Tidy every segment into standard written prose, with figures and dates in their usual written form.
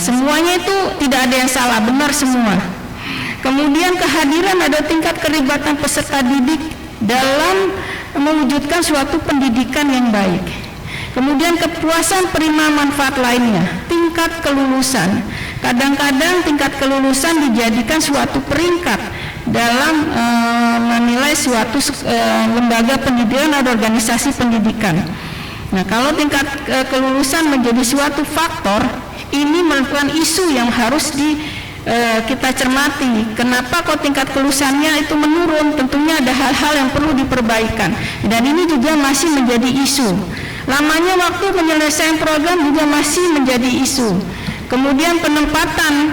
Semuanya itu tidak ada yang salah, benar semua. Kemudian kehadiran ada tingkat keterlibatan peserta didik dalam mewujudkan suatu pendidikan yang baik. Kemudian kepuasan penerima manfaat lainnya, tingkat kelulusan. Kadang-kadang tingkat kelulusan dijadikan suatu peringkat dalam menilai suatu lembaga pendidikan atau organisasi pendidikan. Nah, kalau tingkat kelulusan menjadi suatu faktor, ini merupakan isu yang harus kita cermati. Kenapa kok tingkat kelulusannya itu menurun? Tentunya ada hal-hal yang perlu diperbaikan, dan ini juga masih menjadi isu. Lamanya waktu penyelesaian program juga masih menjadi isu. Kemudian penempatan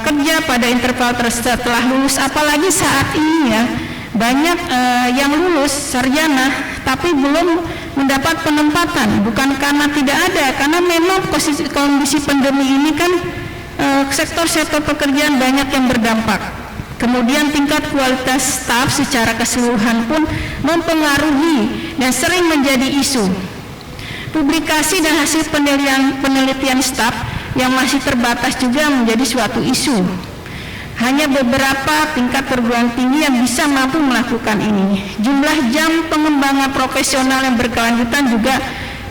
kerja pada interval setelah lulus, apalagi saat ini ya, banyak yang lulus sarjana tapi belum mendapat penempatan, bukan karena tidak ada, karena memang kondisi pandemi ini kan sektor-sektor pekerjaan banyak yang berdampak. Kemudian tingkat kualitas staf secara keseluruhan pun mempengaruhi dan sering menjadi isu. Publikasi dan hasil penelitian staf yang masih terbatas juga menjadi suatu isu. Hanya beberapa tingkat perguruan tinggi yang bisa mampu melakukan ini. Jumlah jam pengembangan profesional yang berkelanjutan juga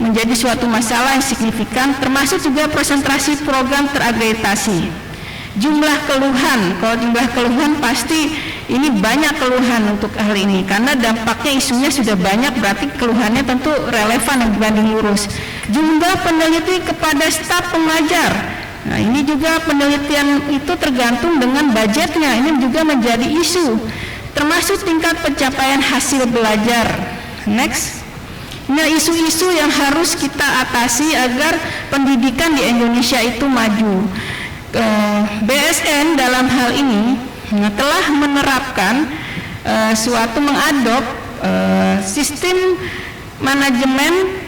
menjadi suatu masalah yang signifikan, termasuk juga konsentrasi program terakreditasi. Jumlah keluhan, kalau jumlah keluhan pasti ini banyak keluhan untuk hal ini, karena dampaknya isunya sudah banyak, berarti keluhannya tentu relevan dibanding lurus. Jumlah peneliti kepada staf pengajar, nah ini juga penelitian itu tergantung dengan budgetnya, ini juga menjadi isu, termasuk tingkat pencapaian hasil belajar. Next. Nah, isu-isu yang harus kita atasi agar pendidikan di Indonesia itu maju. BSN dalam hal ini telah menerapkan mengadop sistem manajemen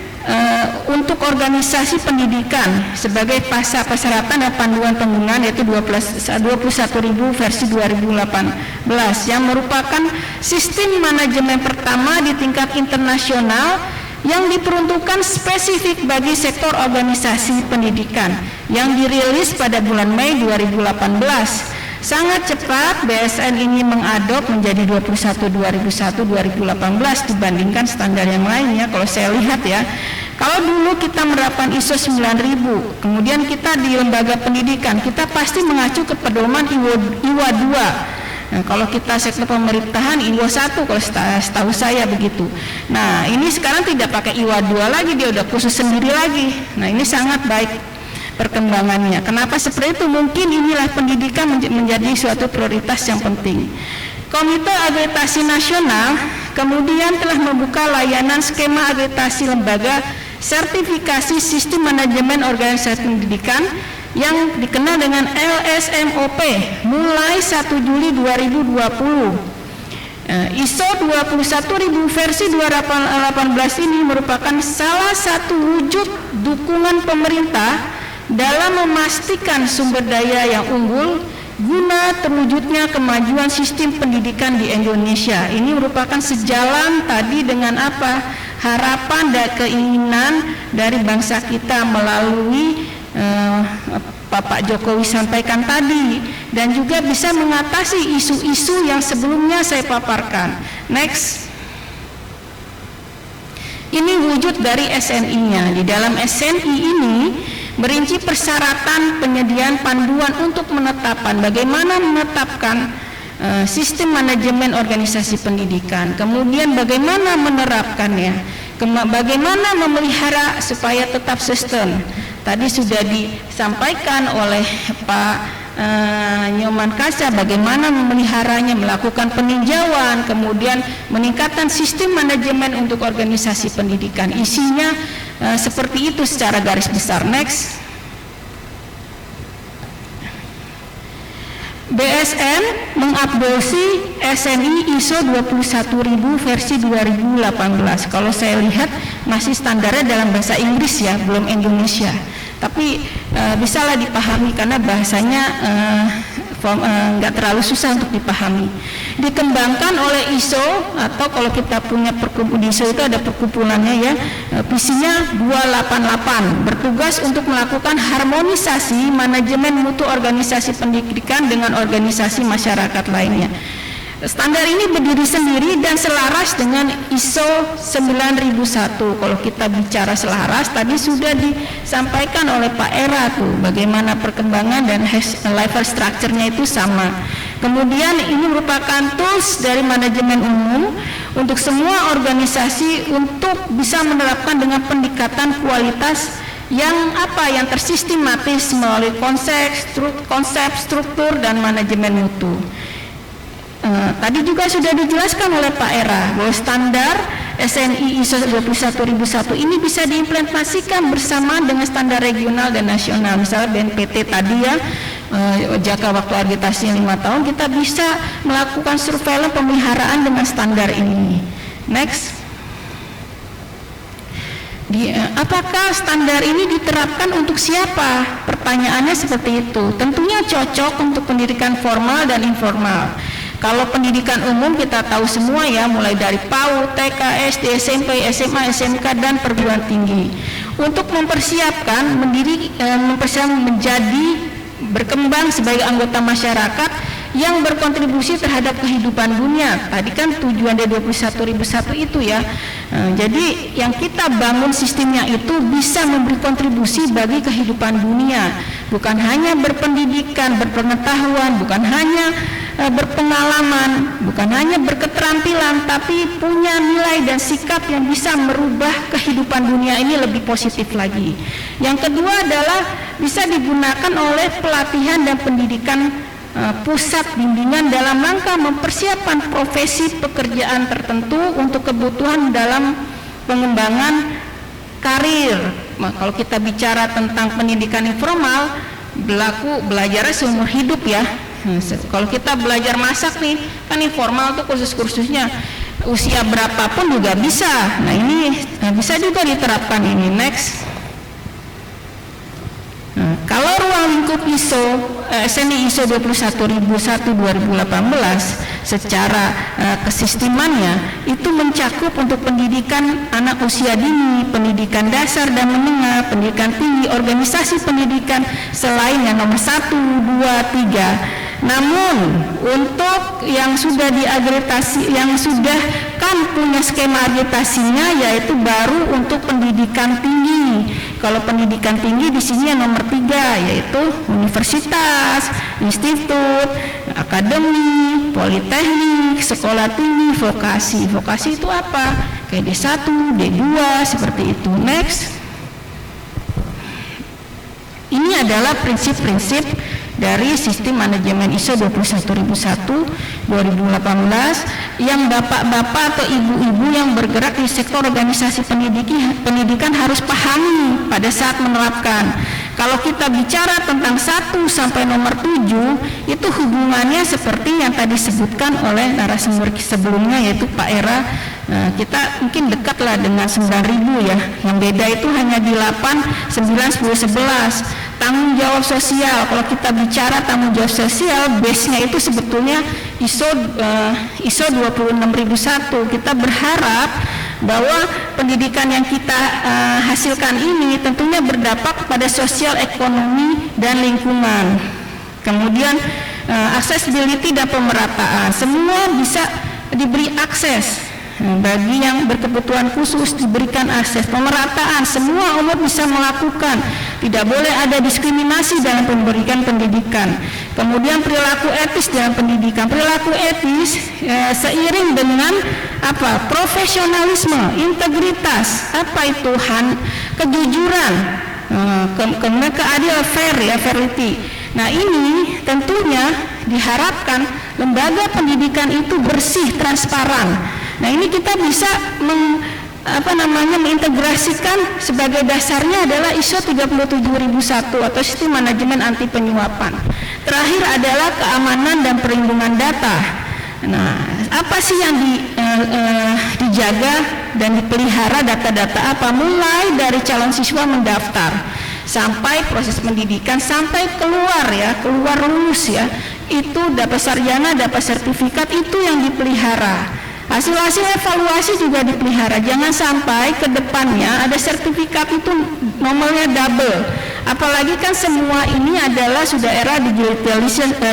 untuk organisasi pendidikan sebagai persyaratan dan panduan penggunaan, yaitu 21.000 versi 2018, yang merupakan sistem manajemen pertama di tingkat internasional yang diperuntukkan spesifik bagi sektor organisasi pendidikan, yang dirilis pada bulan Mei 2018. Sangat cepat BSN ini mengadop menjadi 21/2001/2018 dibandingkan standar yang lainnya. Kalau saya lihat ya, kalau dulu kita menerapkan ISO 9000, kemudian kita di lembaga pendidikan, kita pasti mengacu ke pedoman IWA 2. Nah, kalau kita sektor pemerintahan IWA 1, kalau setahu saya begitu. Nah, ini sekarang tidak pakai IWA 2 lagi, dia udah khusus sendiri lagi. Nah, ini sangat baik perkembangannya. Kenapa seperti itu? Mungkin inilah pendidikan menjadi suatu prioritas yang penting. Komite Akreditasi Nasional kemudian telah membuka layanan skema akreditasi lembaga sertifikasi sistem manajemen organisasi pendidikan yang dikenal dengan LSMOP mulai 1 Juli 2020. ISO 21.000 versi 2018 ini merupakan salah satu wujud dukungan pemerintah dalam memastikan sumber daya yang unggul guna terwujudnya kemajuan sistem pendidikan di Indonesia. Ini merupakan sejalan tadi dengan apa? Harapan dan keinginan dari bangsa kita melalui Bapak Jokowi sampaikan tadi, dan juga bisa mengatasi isu-isu yang sebelumnya saya paparkan. Next. Ini wujud dari SNI-nya. Di dalam SNI ini merinci persyaratan penyediaan panduan untuk bagaimana menetapkan sistem manajemen organisasi pendidikan, kemudian bagaimana menerapkannya, bagaimana memelihara supaya tetap sustain. Tadi sudah disampaikan oleh Pak Nyoman Kaca bagaimana memeliharanya, melakukan peninjauan, kemudian meningkatkan sistem manajemen untuk organisasi pendidikan. Isinya seperti itu secara garis besar. Next. BSN mengupdasi SNI ISO 21.000 versi 2018. Kalau saya lihat masih standarnya dalam bahasa Inggris ya, belum Indonesia. Tapi bisalah dipahami karena bahasanya nggak terlalu susah untuk dipahami. dikembangkan oleh ISO, atau kalau kita punya di ISO itu ada perkumpulannya ya, visinya 288, bertugas untuk melakukan harmonisasi manajemen mutu organisasi pendidikan dengan organisasi masyarakat lainnya. Standar ini berdiri sendiri dan selaras dengan ISO 9001. Kalau kita bicara selaras, tadi sudah disampaikan oleh Pak Era tuh, bagaimana perkembangan dan level structure-nya itu sama. Kemudian ini merupakan tools dari manajemen umum untuk semua organisasi untuk bisa menerapkan dengan pendekatan kualitas yang tersistematis melalui konsep, struktur, dan manajemen mutu. Tadi juga sudah dijelaskan oleh Pak Era bahwa standar SNI ISO 21001 ini bisa diimplementasikan bersama dengan standar regional dan nasional. Misalnya BNPT tadi ya, jangka waktu akreditasi 5 tahun, kita bisa melakukan surveillance pemeliharaan dengan standar ini. Next. Apakah standar ini diterapkan untuk siapa? Pertanyaannya seperti itu. Tentunya cocok untuk pendidikan formal dan informal. Kalau pendidikan umum kita tahu semua ya, mulai dari PAUD, TK, SD, SMP, SMA, SMK, dan perguruan tinggi. Untuk mempersiapkan menjadi berkembang sebagai anggota masyarakat yang berkontribusi terhadap kehidupan dunia. Tadi kan tujuan dari 21001 itu ya. Jadi yang kita bangun sistemnya itu bisa memberi kontribusi bagi kehidupan dunia, bukan hanya berpendidikan, berpengetahuan, bukan hanya berpengalaman, bukan hanya berketerampilan, tapi punya nilai dan sikap yang bisa merubah kehidupan dunia ini lebih positif lagi. Yang kedua adalah bisa digunakan oleh pelatihan dan pendidikan pusat bimbingan dalam rangka mempersiapkan profesi pekerjaan tertentu untuk kebutuhan dalam pengembangan karir. Nah, kalau kita bicara tentang pendidikan informal, belajarnya seumur hidup ya. Kalau kita belajar masak nih, kan informal tuh kursus-kursusnya usia berapapun juga bisa. Nah ini bisa juga diterapkan ini. Next. Kalau ruang lingkup SNI ISO 21001 2018 secara kesistemannya itu mencakup untuk pendidikan anak usia dini, pendidikan dasar dan menengah, pendidikan tinggi, organisasi pendidikan selain yang nomor 1, 2, 3. Namun untuk yang sudah diagregasi, yang sudah kan punya skema agregasinya, yaitu baru untuk pendidikan tinggi. Kalau pendidikan tinggi di sini yang nomor 3, yaitu universitas, institut, akademi, politeknik, sekolah tinggi, vokasi. Vokasi itu apa? Kayak D1, D2 seperti itu. Next. Ini adalah prinsip-prinsip dari sistem manajemen ISO 21001 2018 yang bapak-bapak atau ibu-ibu yang bergerak di sektor organisasi pendidikan harus pahami pada saat menerapkan. Kalau kita bicara tentang 1 sampai nomor 7, itu hubungannya seperti yang tadi disebutkan oleh narasumber sebelumnya, yaitu Pak Era. Kita mungkin dekatlah dengan 9.000 ya. Yang beda itu hanya di 8, 9, 10, 11. Tanggung jawab sosial, kalau kita bicara tanggung jawab sosial, base-nya itu sebetulnya ISO 26001. Kita berharap bahwa pendidikan yang kita hasilkan ini tentunya berdampak pada sosial, ekonomi, dan lingkungan. Kemudian accessibility dan pemerataan, semua bisa diberi akses. Bagi yang berkebutuhan khusus diberikan akses. Pemerataan, semua umat bisa melakukan, tidak boleh ada diskriminasi dalam pemberian pendidikan. Kemudian perilaku etis dalam pendidikan. Perilaku etis seiring dengan profesionalisme, integritas, itu kejujuran, kemudian keadilan, fairity. Nah ini tentunya diharapkan lembaga pendidikan itu bersih, transparan. Nah ini kita bisa mengintegrasikan sebagai dasarnya adalah ISO 37001 atau sistem manajemen anti penyuapan. Terakhir adalah keamanan dan perlindungan data. Nah, apa sih yang dijaga dan dipelihara data-data apa? Mulai dari calon siswa mendaftar sampai proses pendidikan sampai keluar lulus ya. itu dapat sarjana, dapat sertifikat, itu yang dipelihara. Hasil-hasil evaluasi juga dipelihara. Jangan sampai ke depannya ada sertifikat itu nomornya double. Apalagi kan semua ini adalah sudah era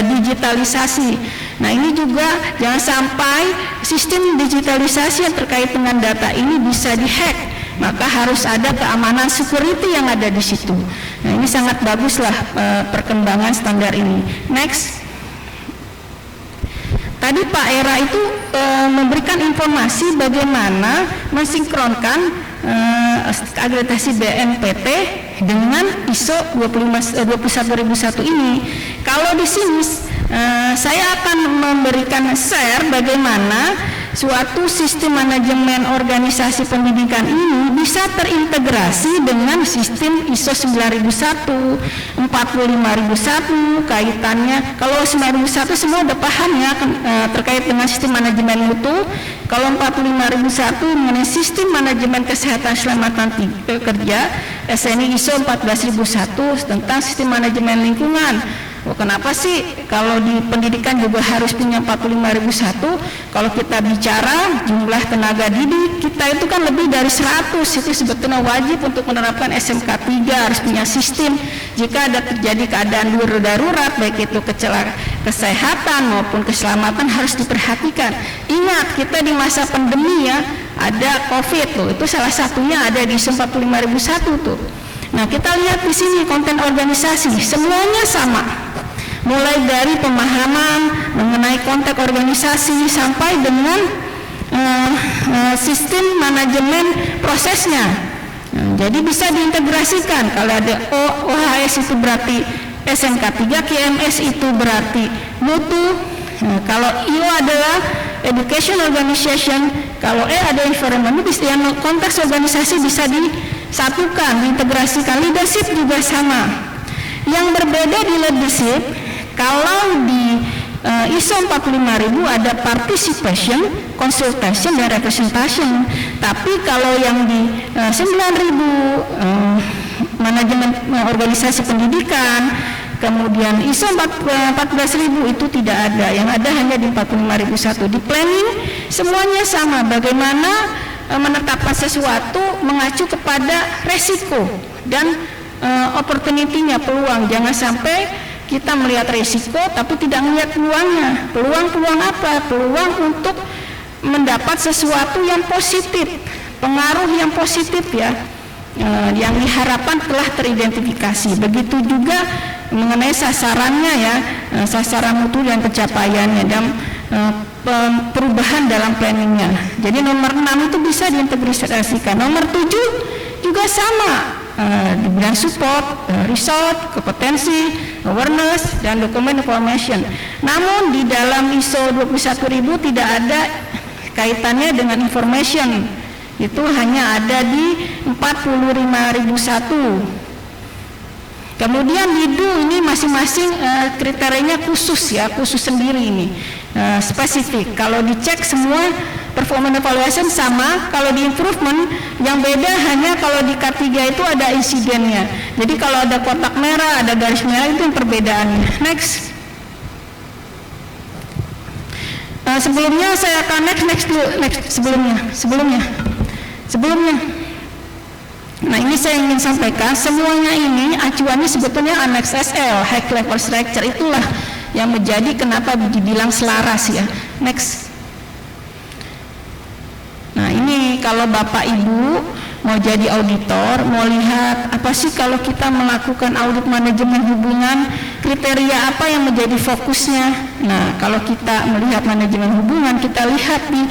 digitalisasi. Nah, ini juga jangan sampai sistem digitalisasi yang terkait dengan data ini bisa dihack. Maka harus ada keamanan security yang ada di situ. Nah, ini sangat baguslah perkembangan standar ini. Next. Tadi Pak Era itu memberikan informasi bagaimana mensinkronkan akreditasi BNPT dengan ISO 21001 ini. Kalau di sini saya akan memberikan share bagaimana suatu sistem manajemen organisasi pendidikan ini bisa terintegrasi dengan sistem ISO 9001, 45001, kaitannya kalau 9001 semua udah paham ya terkait dengan sistem manajemen mutu. Kalau 45001 mengenai sistem manajemen kesehatan selamatan kerja, SNI ISO 14001 tentang sistem manajemen lingkungan. Oh, kenapa sih kalau di pendidikan juga harus punya 45001? Kalau kita bicara jumlah tenaga didik kita itu kan lebih dari 100, itu sebetulnya wajib untuk menerapkan SMK 3, harus punya sistem jika ada terjadi keadaan darurat baik itu kecelakaan kesehatan maupun keselamatan harus diperhatikan. Ingat, kita di masa pandemi ya, ada COVID tuh, itu salah satunya ada di 45001 tuh. Nah, kita lihat di sini konten organisasi semuanya sama. Mulai dari pemahaman mengenai konteks organisasi sampai dengan sistem manajemen prosesnya. Nah, jadi bisa diintegrasikan. Kalau ada OHS itu berarti SMK 3, KMS itu berarti mutu. Nah, kalau IO adalah Education Organization, kalau E ada environment, yang konteks organisasi bisa disatukan, diintegrasikan. Leadership juga sama. Yang berbeda di leadership, kalau di ISO 45000 ada participation, consultation, dan representation. Tapi kalau yang di 9000 manajemen organisasi pendidikan, kemudian ISO 14000 itu tidak ada. Yang ada hanya di 45001. Di planning semuanya sama. Bagaimana menetapkan sesuatu mengacu kepada resiko dan opportunity-nya, peluang. Jangan sampai kita melihat resiko tapi tidak melihat peluangnya. Peluang apa? Peluang untuk mendapat sesuatu yang positif, pengaruh yang positif ya, yang diharapkan telah teridentifikasi. Begitu juga mengenai sasarannya ya, sasaran mutu dan pencapaiannya dan perubahan dalam planningnya. Jadi nomor 6 itu bisa diintegrasikan. Nomor 7 juga sama. Di bidang support, result, kompetensi, awareness, dan dokumen information. Namun di dalam ISO 21000 tidak ada kaitannya dengan information. Itu hanya ada di 45001. Kemudian di DU ini masing-masing kriterianya khusus ya, khusus sendiri ini, spesifik. Kalau dicek semua performance evaluation sama, kalau di improvement yang beda hanya kalau di K3 itu ada insidennya. Jadi kalau ada kotak merah, ada garis merah, itu yang perbedaannya. Next. Sebelumnya saya akan next sebelumnya. Nah, ini saya ingin sampaikan semuanya ini acuannya sebetulnya Annex SL, High Level Structure, itulah yang menjadi kenapa dibilang selaras ya. Next. Nah, ini kalau Bapak Ibu mau jadi auditor, mau lihat apa sih kalau kita melakukan audit manajemen hubungan, kriteria apa yang menjadi fokusnya. Nah, kalau kita melihat manajemen hubungan, kita lihat di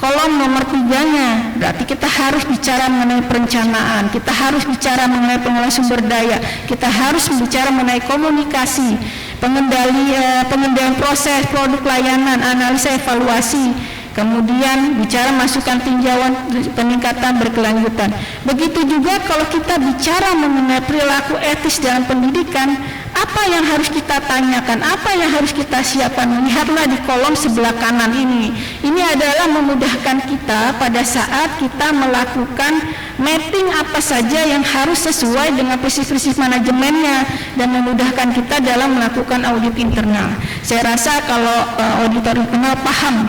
kolom nomor 3-nya, berarti kita harus bicara mengenai perencanaan, kita harus bicara mengenai pengelolaan sumber daya, kita harus bicara mengenai komunikasi, pengendalian proses, produk layanan, analisa evaluasi, kemudian bicara masukan tinjauan peningkatan berkelanjutan. Begitu juga kalau kita bicara mengenai perilaku etis dalam pendidikan, apa yang harus kita tanyakan, apa yang harus kita siapkan? Lihatlah di kolom sebelah kanan ini. Ini adalah memudahkan kita pada saat kita melakukan mapping apa saja yang harus sesuai dengan prinsip-prinsip manajemennya dan memudahkan kita dalam melakukan audit internal. Saya rasa kalau auditor internal paham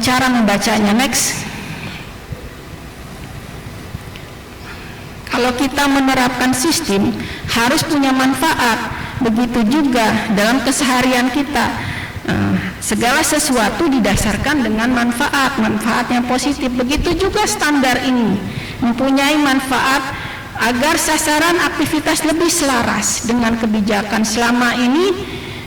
cara membacanya. Next. Kalau kita menerapkan sistem harus punya manfaat, begitu juga dalam keseharian kita. Segala sesuatu didasarkan dengan manfaat yang positif. Begitu juga standar ini mempunyai manfaat agar sasaran aktivitas lebih selaras dengan kebijakan. Selama ini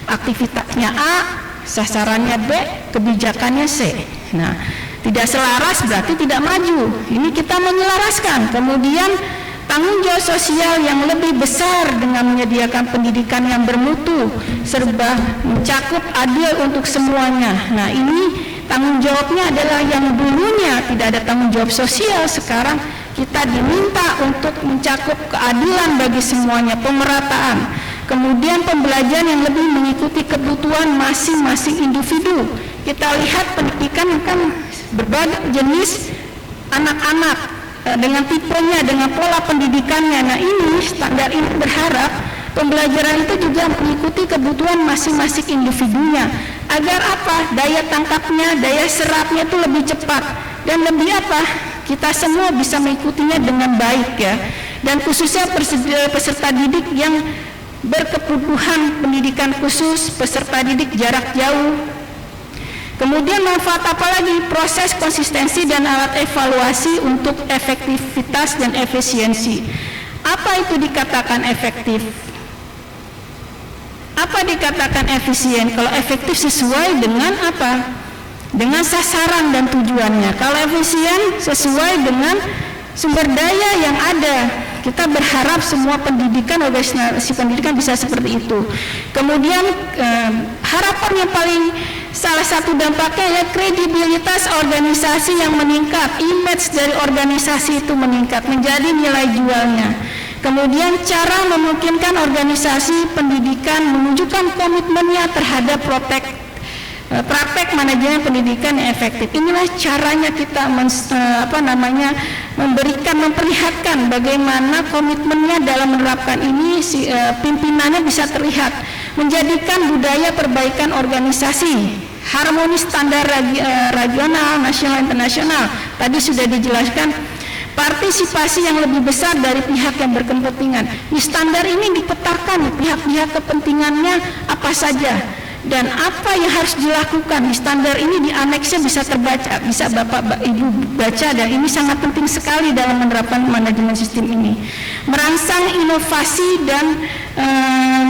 aktivitasnya A, sasarannya B, kebijakannya C. Nah, tidak selaras berarti tidak maju. Ini kita menyelaraskan. Kemudian tanggung jawab sosial yang lebih besar dengan menyediakan pendidikan yang bermutu serba mencakup adil untuk semuanya. Nah, ini tanggung jawabnya adalah yang dulunya tidak ada tanggung jawab sosial, sekarang kita diminta untuk mencakup keadilan bagi semuanya, pemerataan. Kemudian pembelajaran yang lebih mengikuti kebutuhan masing-masing individu. Kita lihat pendidikan kan berbagai jenis anak-anak dengan tipenya, dengan pola pendidikannya. Nah, ini standar ini berharap pembelajaran itu juga mengikuti kebutuhan masing-masing individunya agar apa? Daya tangkapnya, daya serapnya itu lebih cepat dan lebih apa? Kita semua bisa mengikutinya dengan baik ya. Dan khususnya peserta didik yang berkebutuhan pendidikan khusus, peserta didik jarak jauh. Kemudian manfaat apa lagi? Proses konsistensi dan alat evaluasi untuk efektivitas dan efisiensi. Apa itu dikatakan efektif? Apa dikatakan efisien? Kalau efektif sesuai dengan apa? Dengan sasaran dan tujuannya. Kalau efisien sesuai dengan sumber daya yang ada. Kita berharap semua pendidikan, organisasi pendidikan bisa seperti itu. Kemudian harapan yang paling salah satu dampaknya ya kredibilitas organisasi yang meningkat, image dari organisasi itu meningkat menjadi nilai jualnya. Kemudian cara memungkinkan organisasi pendidikan menunjukkan komitmennya terhadap praktek manajemen pendidikan yang efektif. Inilah caranya kita memperlihatkan bagaimana komitmennya dalam menerapkan ini. Pimpinannya bisa terlihat, menjadikan budaya perbaikan organisasi, harmonis standar regional, nasional, internasional. Tadi sudah dijelaskan, partisipasi yang lebih besar dari pihak yang berkepentingan. Di standar ini dipetakan pihak-pihak kepentingannya apa saja dan apa yang harus dilakukan. Di standar ini di aneksnya bisa terbaca, bisa Bapak Ibu baca, dan ini sangat penting sekali dalam menerapkan manajemen sistem ini. Merangsang inovasi dan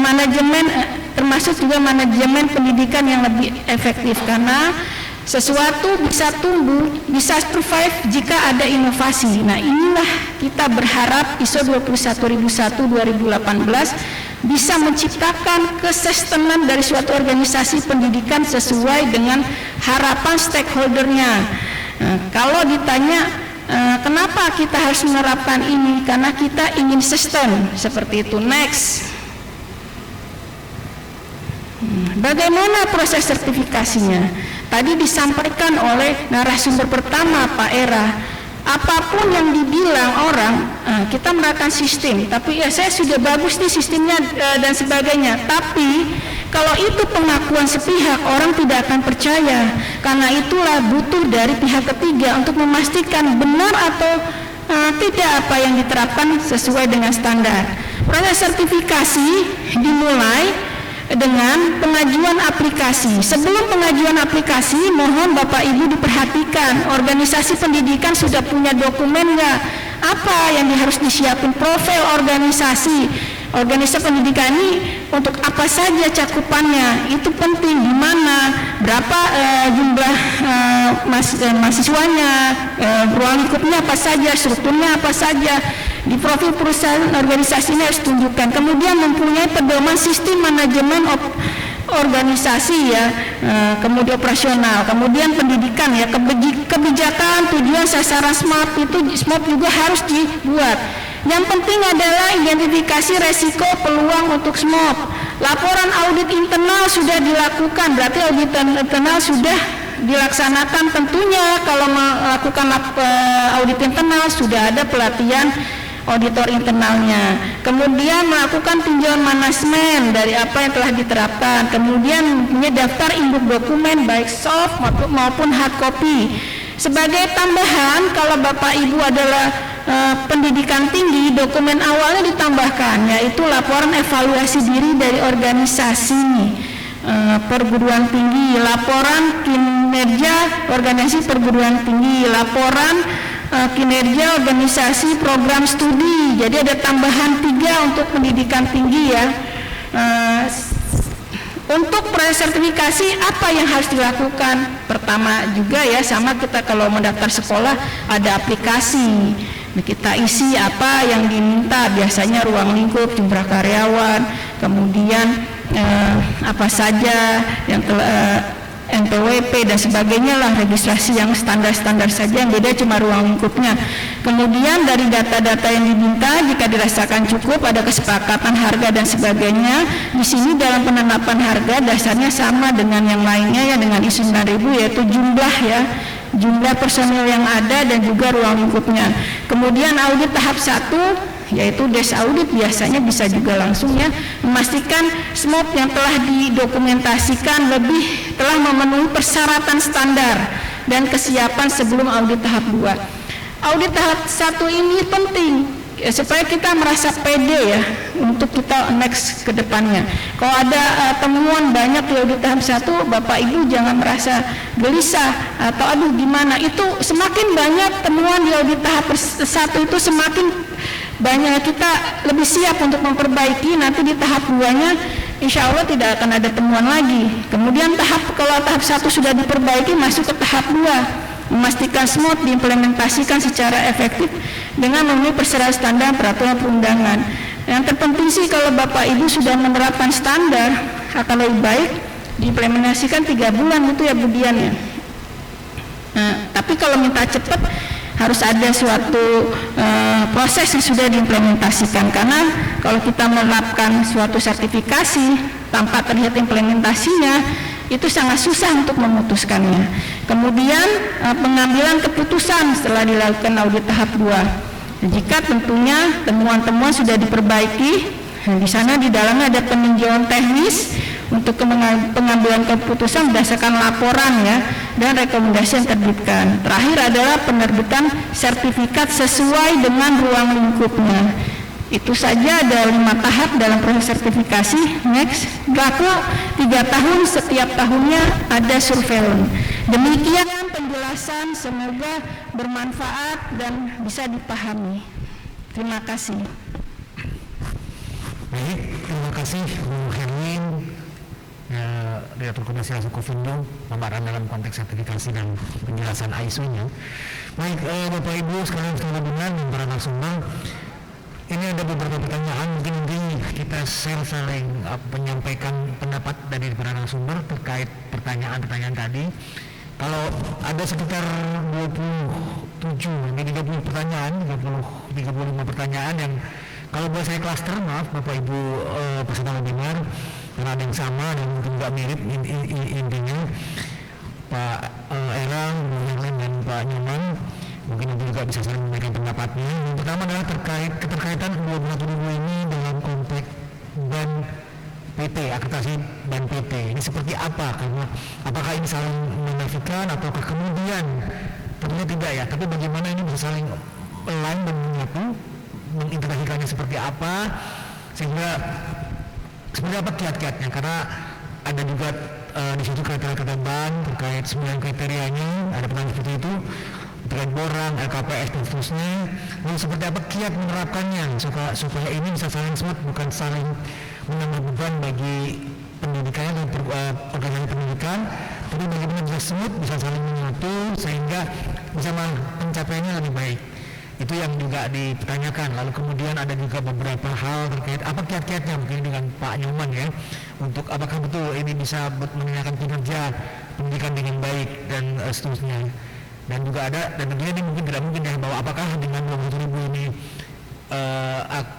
manajemen termasuk juga manajemen pendidikan yang lebih efektif, karena sesuatu bisa tumbuh, bisa survive jika ada inovasi. Nah, inilah kita berharap ISO 21001/2018 bisa menciptakan kesisteman dari suatu organisasi pendidikan sesuai dengan harapan stakeholdernya. Nah, kalau ditanya kenapa kita harus menerapkan ini, karena kita ingin sistem seperti itu. Next. Bagaimana proses sertifikasinya? Tadi disampaikan oleh narasumber pertama Pak Era, apapun yang dibilang orang, kita menerapkan sistem, tapi ya saya sudah bagus nih sistemnya dan sebagainya, tapi kalau itu pengakuan sepihak, orang tidak akan percaya. Karena itulah butuh dari pihak ketiga untuk memastikan benar atau tidak apa yang diterapkan sesuai dengan standar. Proses sertifikasi dimulai dengan pengajuan aplikasi. Sebelum pengajuan aplikasi, mohon Bapak Ibu diperhatikan, organisasi pendidikan sudah punya dokumen nggak? Apa yang harus disiapin? Profil organisasi pendidikan ini untuk apa saja cakupannya, itu penting. Di mana, berapa jumlah mahasiswanya, ruang lingkupnya apa saja, strukturnya apa saja. Di profil perusahaan organisasi ini harus tunjukkan. Kemudian mempunyai pedoman sistem manajemen organisasi ya, kemudian operasional, kemudian pendidikan ya, kebijakan, tujuan, sasaran, SMART itu SMART juga harus dibuat. Yang penting adalah identifikasi resiko peluang untuk SMOP. Laporan audit internal sudah dilakukan, berarti audit internal sudah dilaksanakan. Tentunya kalau melakukan audit internal sudah ada pelatihan auditor internalnya. Kemudian melakukan tinjauan manajemen dari apa yang telah diterapkan. Kemudian punya daftar induk dokumen baik soft maupun hard copy. Sebagai tambahan, kalau Bapak Ibu adalah pendidikan tinggi, dokumen awalnya ditambahkan, yaitu laporan evaluasi diri dari organisasi perguruan tinggi, laporan kinerja organisasi perguruan tinggi, laporan kinerja organisasi program studi. Jadi ada tambahan 3 untuk pendidikan tinggi ya. Untuk proses sertifikasi apa yang harus dilakukan? Pertama juga ya, sama kita kalau mendaftar sekolah ada aplikasi. Nah, kita isi apa yang diminta, biasanya ruang lingkup, jumlah karyawan, kemudian apa saja yang telah NPWP dan sebagainya lah, registrasi yang standar-standar saja, yang beda cuma ruang lingkupnya. Kemudian dari data-data yang diminta, jika dirasakan cukup, ada kesepakatan harga dan sebagainya. Di sini dalam penetapan harga dasarnya sama dengan yang lainnya ya, dengan ISO 9000, yaitu jumlah ya, jumlah personil yang ada dan juga ruang lingkupnya. Kemudian audit tahap 1 yaitu des audit, biasanya bisa juga langsung ya, memastikan SMOP yang telah didokumentasikan telah memenuhi persyaratan standar dan kesiapan sebelum audit tahap 2. Audit tahap 1 ini penting ya, supaya kita merasa pede ya untuk kita next ke depannya. Kalau ada temuan banyak di audit tahap 1, Bapak Ibu jangan merasa gelisah atau aduh gimana. Itu semakin banyak temuan di audit tahap 1 itu semakin banyak kita lebih siap untuk memperbaiki. Nanti di tahap 2-nya insya Allah tidak akan ada temuan lagi. Kemudian kalau tahap 1 sudah diperbaiki, masuk ke tahap 2, memastikan SMOP diimplementasikan secara efektif dengan memenuhi persyaratan standar peraturan perundangan. Yang terpenting sih kalau Bapak Ibu sudah menerapkan standar, akan lebih baik diimplementasikan 3 bulan itu ya Bu Dian ya. Nah, tapi kalau minta cepat harus ada suatu proses yang sudah diimplementasikan, karena kalau kita menerapkan suatu sertifikasi tanpa terlihat implementasinya itu sangat susah untuk memutuskannya. Kemudian pengambilan keputusan setelah dilakukan audit tahap 2. Jika tentunya temuan-temuan sudah diperbaiki, di sana di dalamnya ada peninjauan teknis untuk pengambilan keputusan berdasarkan laporan ya, dan rekomendasi yang terbitkan. Terakhir adalah penerbitan sertifikat sesuai dengan ruang lingkupnya. Itu saja, ada 5 tahap dalam proses sertifikasi. Next, berlaku 3 tahun, setiap tahunnya ada surveillance. Demikian penjelasan, semoga bermanfaat dan bisa dipahami. Terima kasih. Baik, terima kasih Bu Herwin, Direktur Komisi Kofindo, pemaparan dalam konteks sertifikasi dan penjelasan ISO-nya. Baik, Bapak Ibu sekalian setelah dengan para narasumber, ini ada beberapa pertanyaan, mungkin nanti kita saling menyampaikan pendapat dari para narasumber terkait pertanyaan-pertanyaan tadi. Kalau ada sekitar 27 sampai 30 pertanyaan, 35 pertanyaan yang kalau buat saya klaster, maaf Bapak Ibu peserta webinar, karena ada yang sama dan mungkin juga mirip intinya. Pak Erang, Bu Herlin dan Pak Nyoman mungkin nanti juga bisa saling memberikan pendapatnya. Yang pertama adalah terkait keterkaitan 21.000 ini dalam konteks ban PT, akreditasi ban PT. Ini seperti apa? Karena apakah ini saling menafikan atau kemudian tentunya tidak ya, tapi bagaimana ini bisa saling align dan menyatu, mengintegrasikannya seperti apa sehingga seperti apa kiat-kiatnya, karena ada juga di situ kriteria ban terkait 9 kriterianya, ada pertanyaan seperti itu terkait borang, LKPS dan seterusnya. Lalu seperti apa kiat menerapkannya supaya ini bisa saling smooth, bukan saling menambah beban bagi pendidikannya dan organisasi pendidikan, tapi bagaimana bisa smooth, bisa saling menyatu sehingga bisa pencapaiannya lebih baik. Itu yang juga dipertanyakan. Lalu kemudian ada juga beberapa hal terkait apa kiat-kiatnya mungkin dengan Pak Nyoman ya, untuk apakah betul ini bisa meningkatkan kinerja pendidikan dengan baik dan seterusnya. Dan juga ada, dan tentunya ini mungkin tidak mungkin ya, bahwa apakah dengan 20.000 ini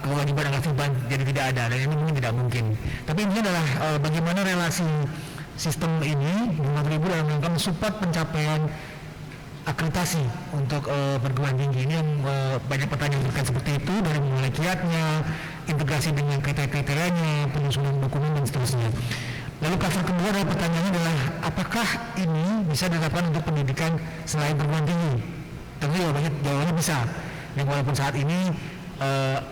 kewajiban dan kewajiban jadi tidak ada, dan ini mungkin tidak mungkin. Tapi ini adalah bagaimana relasi sistem ini 5.000 dalam rangka mensupport pencapaian akreditasi untuk perguruan tinggi ini yang banyak pertanyaan terkait seperti itu, dari mulai kiatnya, integrasi dengan kriteria-kriterianya, penyusunan dokumen dan seterusnya. Lalu kluster kedua adalah pertanyaannya adalah apakah ini bisa diterapkan untuk pendidikan selain perguruan tinggi? Tentu jawabannya bisa. Dan walaupun saat ini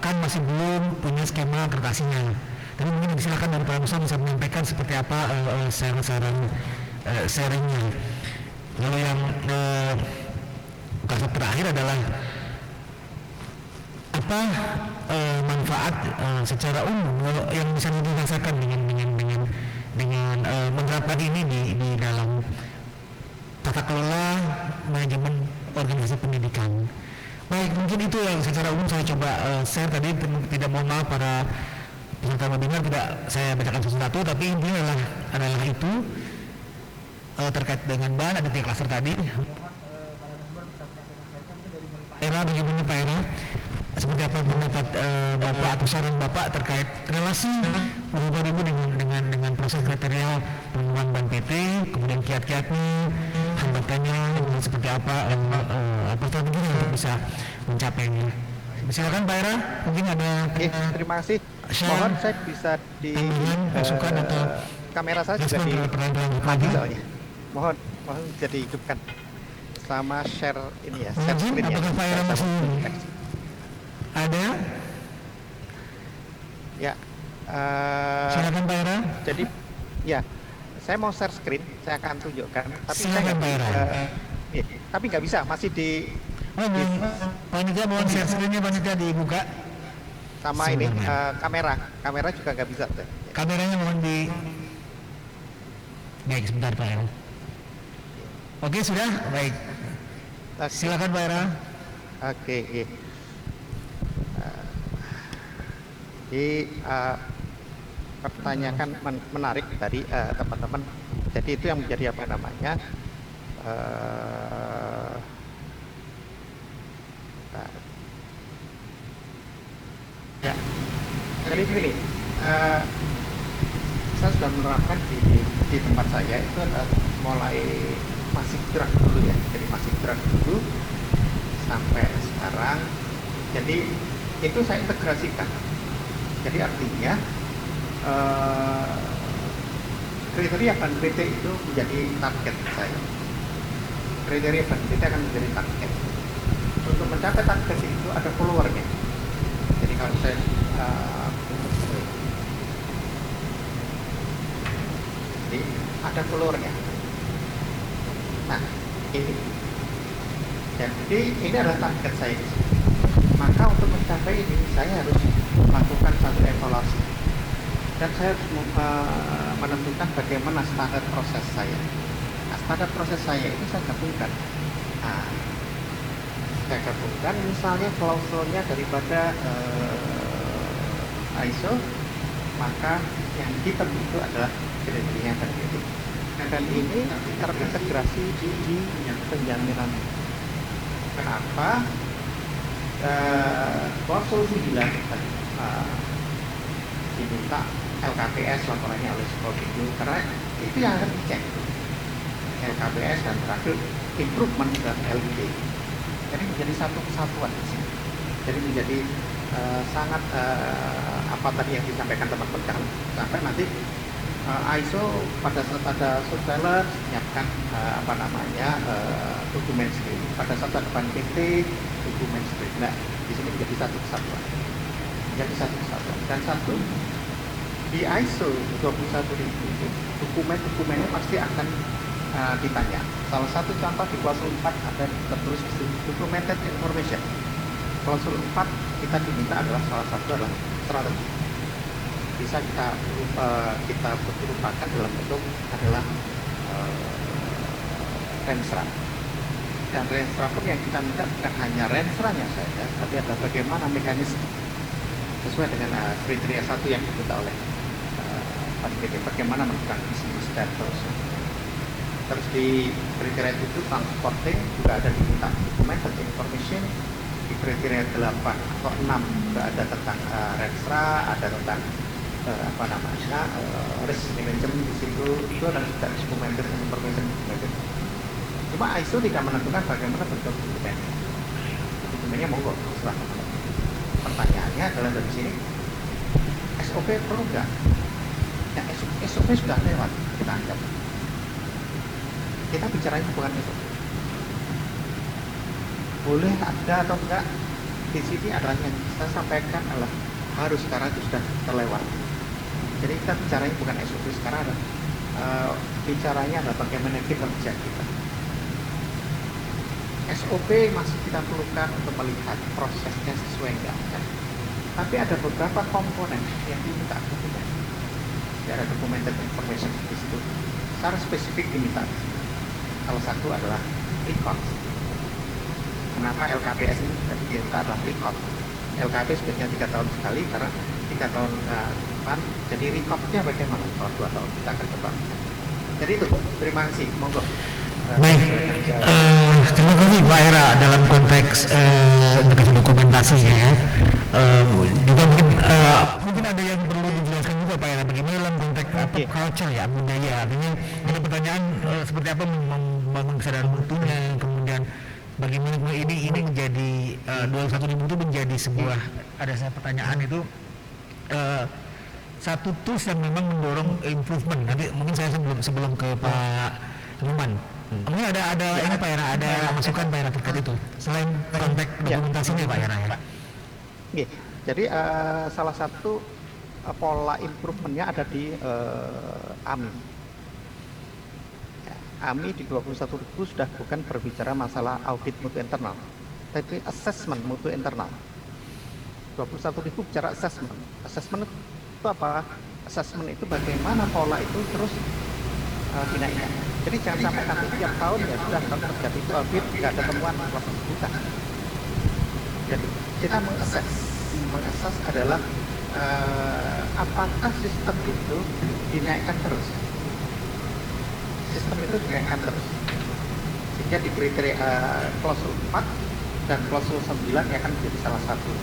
kan masih belum punya skema akreditasinya. Tapi mungkin disilakan dari Pak Musa bisa menyampaikan seperti apa sharingnya. Lalu yang kluster terakhir adalah apa manfaat secara umum yang bisa dirasakan dengan menerapkan ini di dalam tata kelola manajemen organisasi pendidikan. Baik, mungkin itu yang secara umum saya coba share tadi. Tidak mohon maaf para peserta webinar tidak saya bacakan satu-satu, tapi intinya adalah itu terkait dengan bahan. Ada 3 klaster tadi. Era, bagaimana Pak Era? Seperti apa pendapat Bapak atau saran Bapak terkait relasi 5.000 dengan proses kriteria pengembangan ban PT, kemudian kiat-kiatnya, hambatannya, seperti apa strateginya untuk bisa mencapainya. Silakan Pak Era, mungkin ada terima kasih. Mohon saya bisa di masukan atau kamera saya juga di mati soalnya. Mohon bisa dihidupkan sama share ini ya, share screen-nya. Apakah Pak Era masih ada? Ya. Silakan Pak Era. Jadi ya, saya mau share screen, saya akan tunjukkan. Tapi silakan Pak Era. Tapi nggak bisa, masih di. Panitia mohon share screen-nya, panitia dibuka. Sama ini kamera juga nggak bisa. Kameranya mohon di. Baik, sebentar Pak Era. Oke, sudah baik. Silakan Pak Era. Oke. Pertanyaan menarik tadi teman-teman. Jadi itu yang menjadi apa namanya? Ya, jadi begini. Saya sudah menerapkan di tempat saya itu adalah mulai masih gerak dulu ya. Jadi masih gerak dulu sampai sekarang. Jadi itu saya integrasikan. Jadi artinya kriteria ban PT itu menjadi target saya. Kriteria ban PT akan menjadi target. Untuk mencapai target itu ada followernya. Jadi kalau saya jadi ada followernya. Nah ini. Jadi ini adalah target saya. Maka untuk mencapai ini saya harus melakukan satu evaluasi dan saya harus menentukan bagaimana standar proses saya. Nah, standar proses saya ini saya gabungkan. Saya gabungkan misalnya klausulnya daripada ISO, maka yang hitam itu adalah kriteria dan itu. Dan ini terintegrasi di penjaminan. Kenapa? Klausul 9 diminta LKPS laporannya oleh sekolah itu, karena itu yang akan dicek LKPS dan terakhir improvement dan LID. Jadi menjadi satu kesatuan di sini. Jadi menjadi sangat apa tadi yang disampaikan teman-teman, sampai nanti ISO pada saat ada surveillance menyiapkan dokumen screen. Pada saat ada ban PT dokumen screen. Nah, di sini menjadi satu kesatuan. Dan satu di ISO 21000 itu dokumen-dokumennya pasti akan ditanya. Salah satu contoh di klausul 4 ada tertulis documented information. Klausul 4 kita diminta adalah salah satu adalah strategi. Bisa kita berupakan dalam bentuk adalah renstra. Dan renstra pun yang kita minta bukan hanya renstranya saja, tapi ada bagaimana mekanisme sesuai dengan kriteria 1 yang diminta oleh PANPT, bagaimana melakukan bisnis dan terus di kriteria itu transporting juga ada diminta documented information, di kriteria 8 atau 6 juga ada tentang Renstra, ada tentang risk management di situ, itu adalah juga documented information documented. Cuma ISO tidak menentukan bagaimana bentuk dokumennya. Dokumennya monggo setelah pertanyaannya adalah dari sini SOP perlu nggak? Ya, SOP sudah lewat, kita anggap. Kita bicaranya bukan SOP. Boleh ada atau enggak, di sini adalah yang saya sampaikan adalah harus, sekarang itu sudah terlewat. Jadi kita bicaranya bukan SOP sekarang, bicaranya adalah bagaimana kinerja kita. SOP masih kita perlukan untuk melihat prosesnya sesuai enggak. Tapi ada beberapa komponen yang diminta dokumen. Ada documented information di situ. Secara spesifik diminta. Salah satu adalah record. Kenapa LKPS ini diminta adalah record? LKP sebenarnya 3 tahun sekali, karena 3 tahun depan. Jadi recordnya bagaimana? Kalau 2 tahun kita akan kembang. Jadi itu, terima kasih. Monggo. Baik, terima kasih Pak Era dalam konteks dokumentasinya ya. Juga mungkin ada yang perlu dijelaskan juga Pak Era, bagaimana dalam konteks culture ya, budaya. Artinya ada pertanyaan seperti apa membangun kesadaran mutunya, kemudian bagaimana ini menjadi 21.000 itu menjadi sebuah, ada pertanyaan itu satu tools yang memang mendorong improvement. Nanti mungkin saya sebelum ke Pak Numan. Ini ada ini Pak Era, ada masukan Pak Era terkait itu selain konteks dokumentasinya Pak Era ya. Jadi salah satu pola improvementnya ada di AMI. AMI di 21.000 sudah bukan berbicara masalah audit mutu internal, tapi assessment mutu internal. 21.000 bicara assessment. Assessment itu apa? Assessment itu bagaimana pola itu terus dinaikkan. Jadi jangan sampai nanti tiap tahun ya sudah terjadi itu audit nggak ada temuan proses bukan. Jadi kita mengakses adalah apakah sistem itu dinaikkan terus. Sistem itu dinaikkan terus. Sehingga di kriteria klausul 4 dan klausul 9 ya kan menjadi salah satu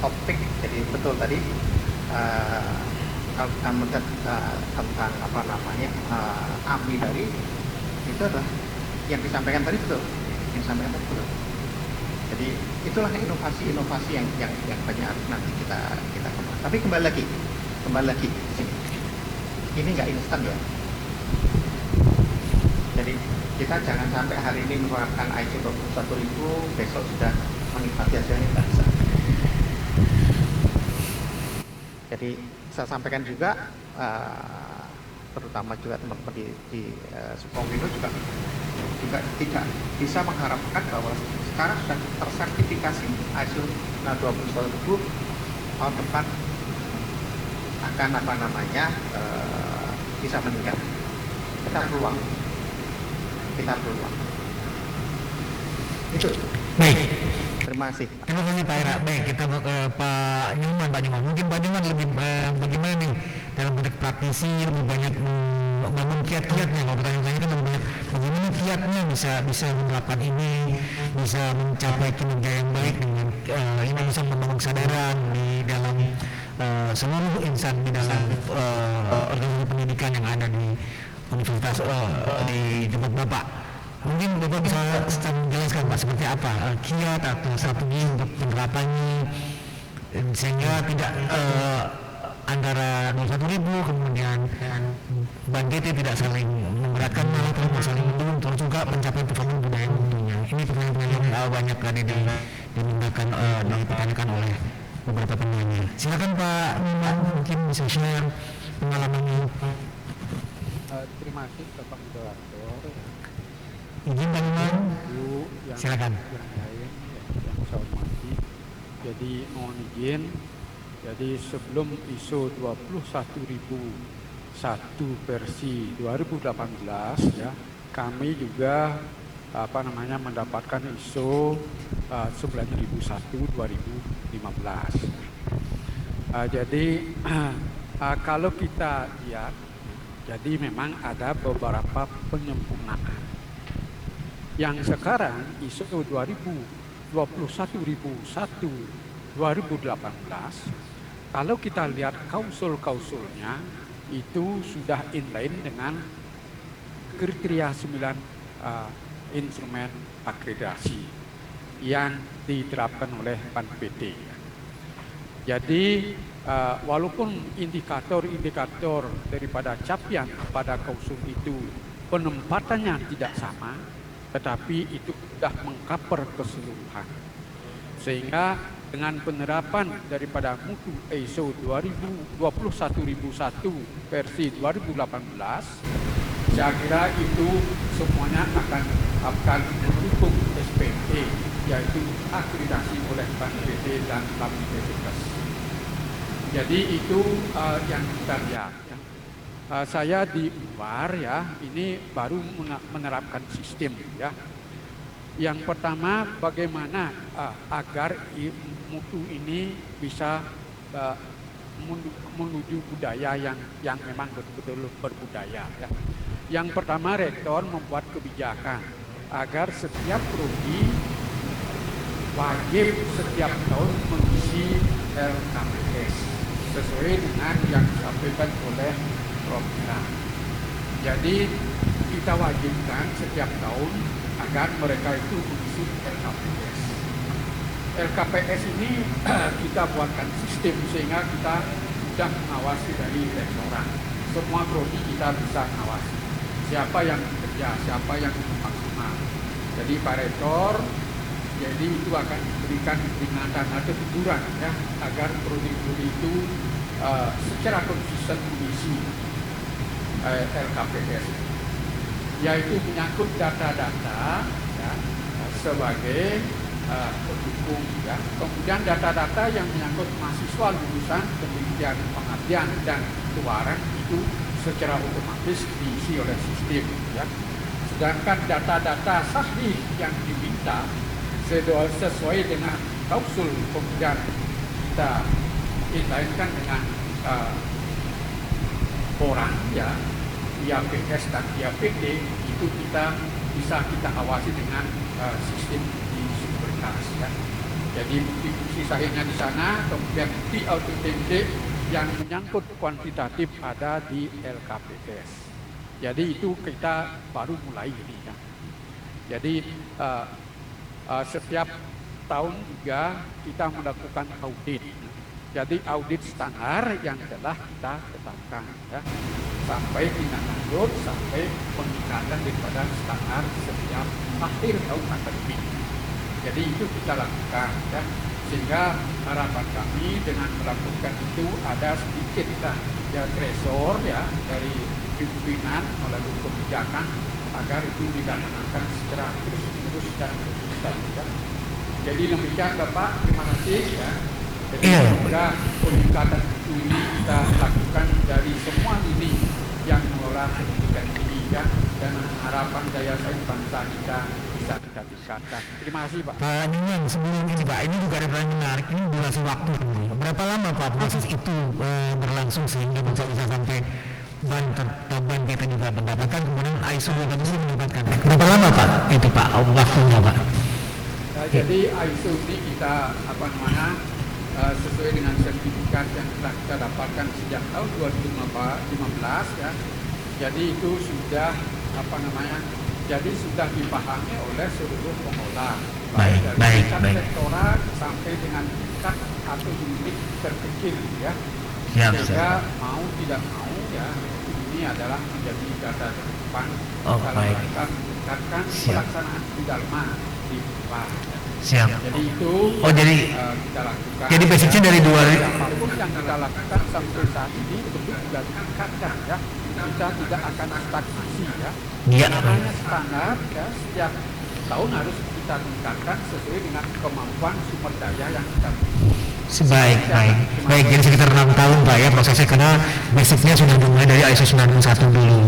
topik. Jadi betul tadi kalau kita melihat tentang AMI dari itu adalah yang disampaikan tadi betul, Jadi itulah inovasi yang banyak nanti kita kembangkan. Tapi kembali lagi di sini. Ini nggak instan ya. Jadi kita jangan sampai hari ini mengeluarkan ISO 21.000 besok sudah menikmati hasilnya, tidak bisa. Jadi saya sampaikan juga, terutama juga teman-teman di Sukomino juga tidak bisa mengharapkan bahwa sekarang sudah tersertifikasi ISO 21000 tahun depan akan bisa meningkat. Kita peluang. Itu. Baik. Terima kasih. Terima kasih Pak Era. Baik, kita ke Pak Nyuman. Mungkin Pak Nyuman lebih bagaimana nih dalam konteks praktisi, lebih banyak membangun kiat-kiatnya. Kalau pertanyaan kan lebih banyak bagaimana kiatnya bisa menerapkan ini, bisa mencapai kinerja yang baik dengan ini bisa membangun kesadaran di dalam seluruh insan di dalam organisasi pendidikan yang ada di universitas di tempat Bapak. Mungkin Bapak bisa menjelaskan Pak seperti apa kiat atau strategi untuk penerapannya sehingga tidak antara 21.000 kemudian Bandt tidak saling memberatkan, malah terus saling mendukung, terus juga mencapai performa budaya mutunya. Ini pertanyaan yang banyak tadi ditanyakan oleh beberapa penanya. Silakan Pak Numan, mungkin bisa share pengalamannya. Terima kasih Bapak Moderator. Izin Pak Numan, silakan. Yang lain yang saya hormati. Jadi mohon izin. Jadi sebelum ISO 21001 versi 2018 ya, kami juga mendapatkan ISO 9001 2015. Jadi kalau kita lihat, jadi memang ada beberapa penyempurnaan. Yang sekarang ISO 2021-2018, kalau kita lihat klausul-klausulnya itu sudah inline dengan kriteria 9 instrumen akreditasi yang diterapkan oleh BAN-PT. Jadi walaupun indikator-indikator daripada capaian pada klausul itu penempatannya tidak sama, tetapi itu sudah mengcover keseluruhan. Sehingga dengan penerapan daripada mutu ISO 21001 versi 2018, saya kira itu semuanya akan mendukung SPE, yaitu akreditasi oleh BAN-PT dan BAN-PT+. Jadi itu yang kita lihat. Saya di UAR ya, ini baru menerapkan sistem ya. Yang pertama, bagaimana agar mutu ini bisa menuju budaya yang memang betul-betul berbudaya ya. Yang pertama, rektor membuat kebijakan agar setiap prodi wajib setiap tahun mengisi LKPS sesuai dengan yang disampaikan oleh Prof. Jadi kita wajibkan setiap tahun agar mereka itu mengisi LKPS. LKPS ini kita buatkan sistem sehingga kita sudah mengawasi dari rektorat. Semua prodi kita bisa mengawasi siapa yang bekerja, siapa yang maksimal. Jadi Pak Rektor, jadi itu akan diberikan peringatan atau teguran ya, agar prodi-prodi itu secara konsisten mengisi LKPS, yaitu menyangkut data-data ya, sebagai pendukung ya. Kemudian data-data yang menyangkut mahasiswa lulusan penelitian, pengabdian dan keluaran itu secara otomatis diisi oleh sistem ya. Sedangkan data-data sahih yang diminta sesuai dengan klausul kemudian kita inlainkan dengan orang ya, IAPS dan IAPT, itu bisa kita awasi dengan sistem di Superkas ya. Jadi bukti sahihnya di sana, kemudian bukti autentik yang menyangkut kuantitatif ada di LKPS. Jadi itu kita baru mulai ini ya. Jadi setiap tahun juga kita melakukan audit. Jadi audit standar yang telah kita tetapkan ya, sampai tindak lanjut sampai peningkatan daripada standar setiap akhir tahun akademik. Jadi itu kita lakukan ya, sehingga harapan kami dengan melakukan itu ada sedikit ya tresor ya dari pimpinan melalui kebijakan agar itu dilaksanakan secara terus-menerus dan konsisten ya. Jadi demikian Bapak, terima kasih ya. Jadi semoga peningkatan itu ini kita lakukan dari semua lini yang mengelola pendidikan ini ya, dan harapan daya saing bangsa kita bisa kita tingkatkan. Terima kasih Pak. Pak Nyoman, sebelum ini Pak, ini juga ada pertanyaan menarik, ini durasi waktu ini. Berapa lama Pak proses itu berlangsung sehingga bisa sampai BAN-PT juga mendapatkan, kemudian ISO juga bisa mendapatkan. Berapa lama Pak itu Pak waktunya Pak? Jadi ISO ini kita sesuai dengan sertifikat yang telah kita dapatkan sejak tahun 2015 ya. Jadi itu sudah jadi sudah dipahami oleh seluruh pengelola, baik dari tingkat sektoral sampai dengan tingkat atau unit terkecil ya. Sehingga mau tidak mau ya, ini adalah menjadi garda terdepan dalam rangka meningkatkan pelaksanaan Bidalma di luar. Siap. Jadi itu kita lakukan. Jadi basicnya dari apapun yang kita lakukan sampai saat ini tentu sudah ditingkatkan ya. Kita tidak akan stagnasi ya. Iya. Namanya standar ya, setiap tahun harus kita tingkatkan sesuai dengan kemampuan sumber daya yang kita miliki. Baik. Jadi sekitar 6 tahun Pak ya prosesnya, karena basicnya sudah dimulai dari ISO 9001 dulu.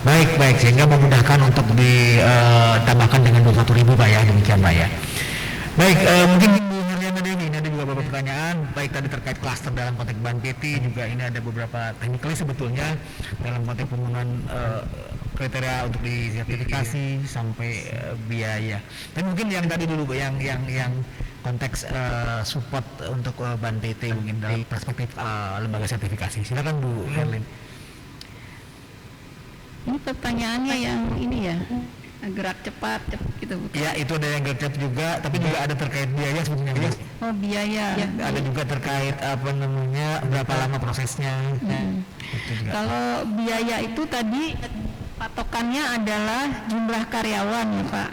Baik, sehingga memudahkan untuk ditambahkan dengan 21.000 Pak ya, demikian Pak ya. Baik, mungkin Bu Herliana Dewi, ini ada juga beberapa pertanyaan, baik tadi terkait klaster dalam konteks BAN-PT, juga ini ada beberapa teknikal sebetulnya dalam konteks pembangunan kriteria untuk disertifikasi sampai biaya. Dan mungkin yang tadi dulu yang konteks support untuk Ban PT mungkin dalam perspektif lembaga sertifikasi. Silakan Bu Herlin. Ini pertanyaannya yang ini ya, gerak cepat gitu. Ya, itu ada yang gerak cepat juga, tapi juga ada terkait biaya sebetulnya. Oh, biaya. Ya, ada juga terkait berapa lama prosesnya. Itu juga. Kalau biaya itu tadi patokannya adalah jumlah karyawan ya Pak,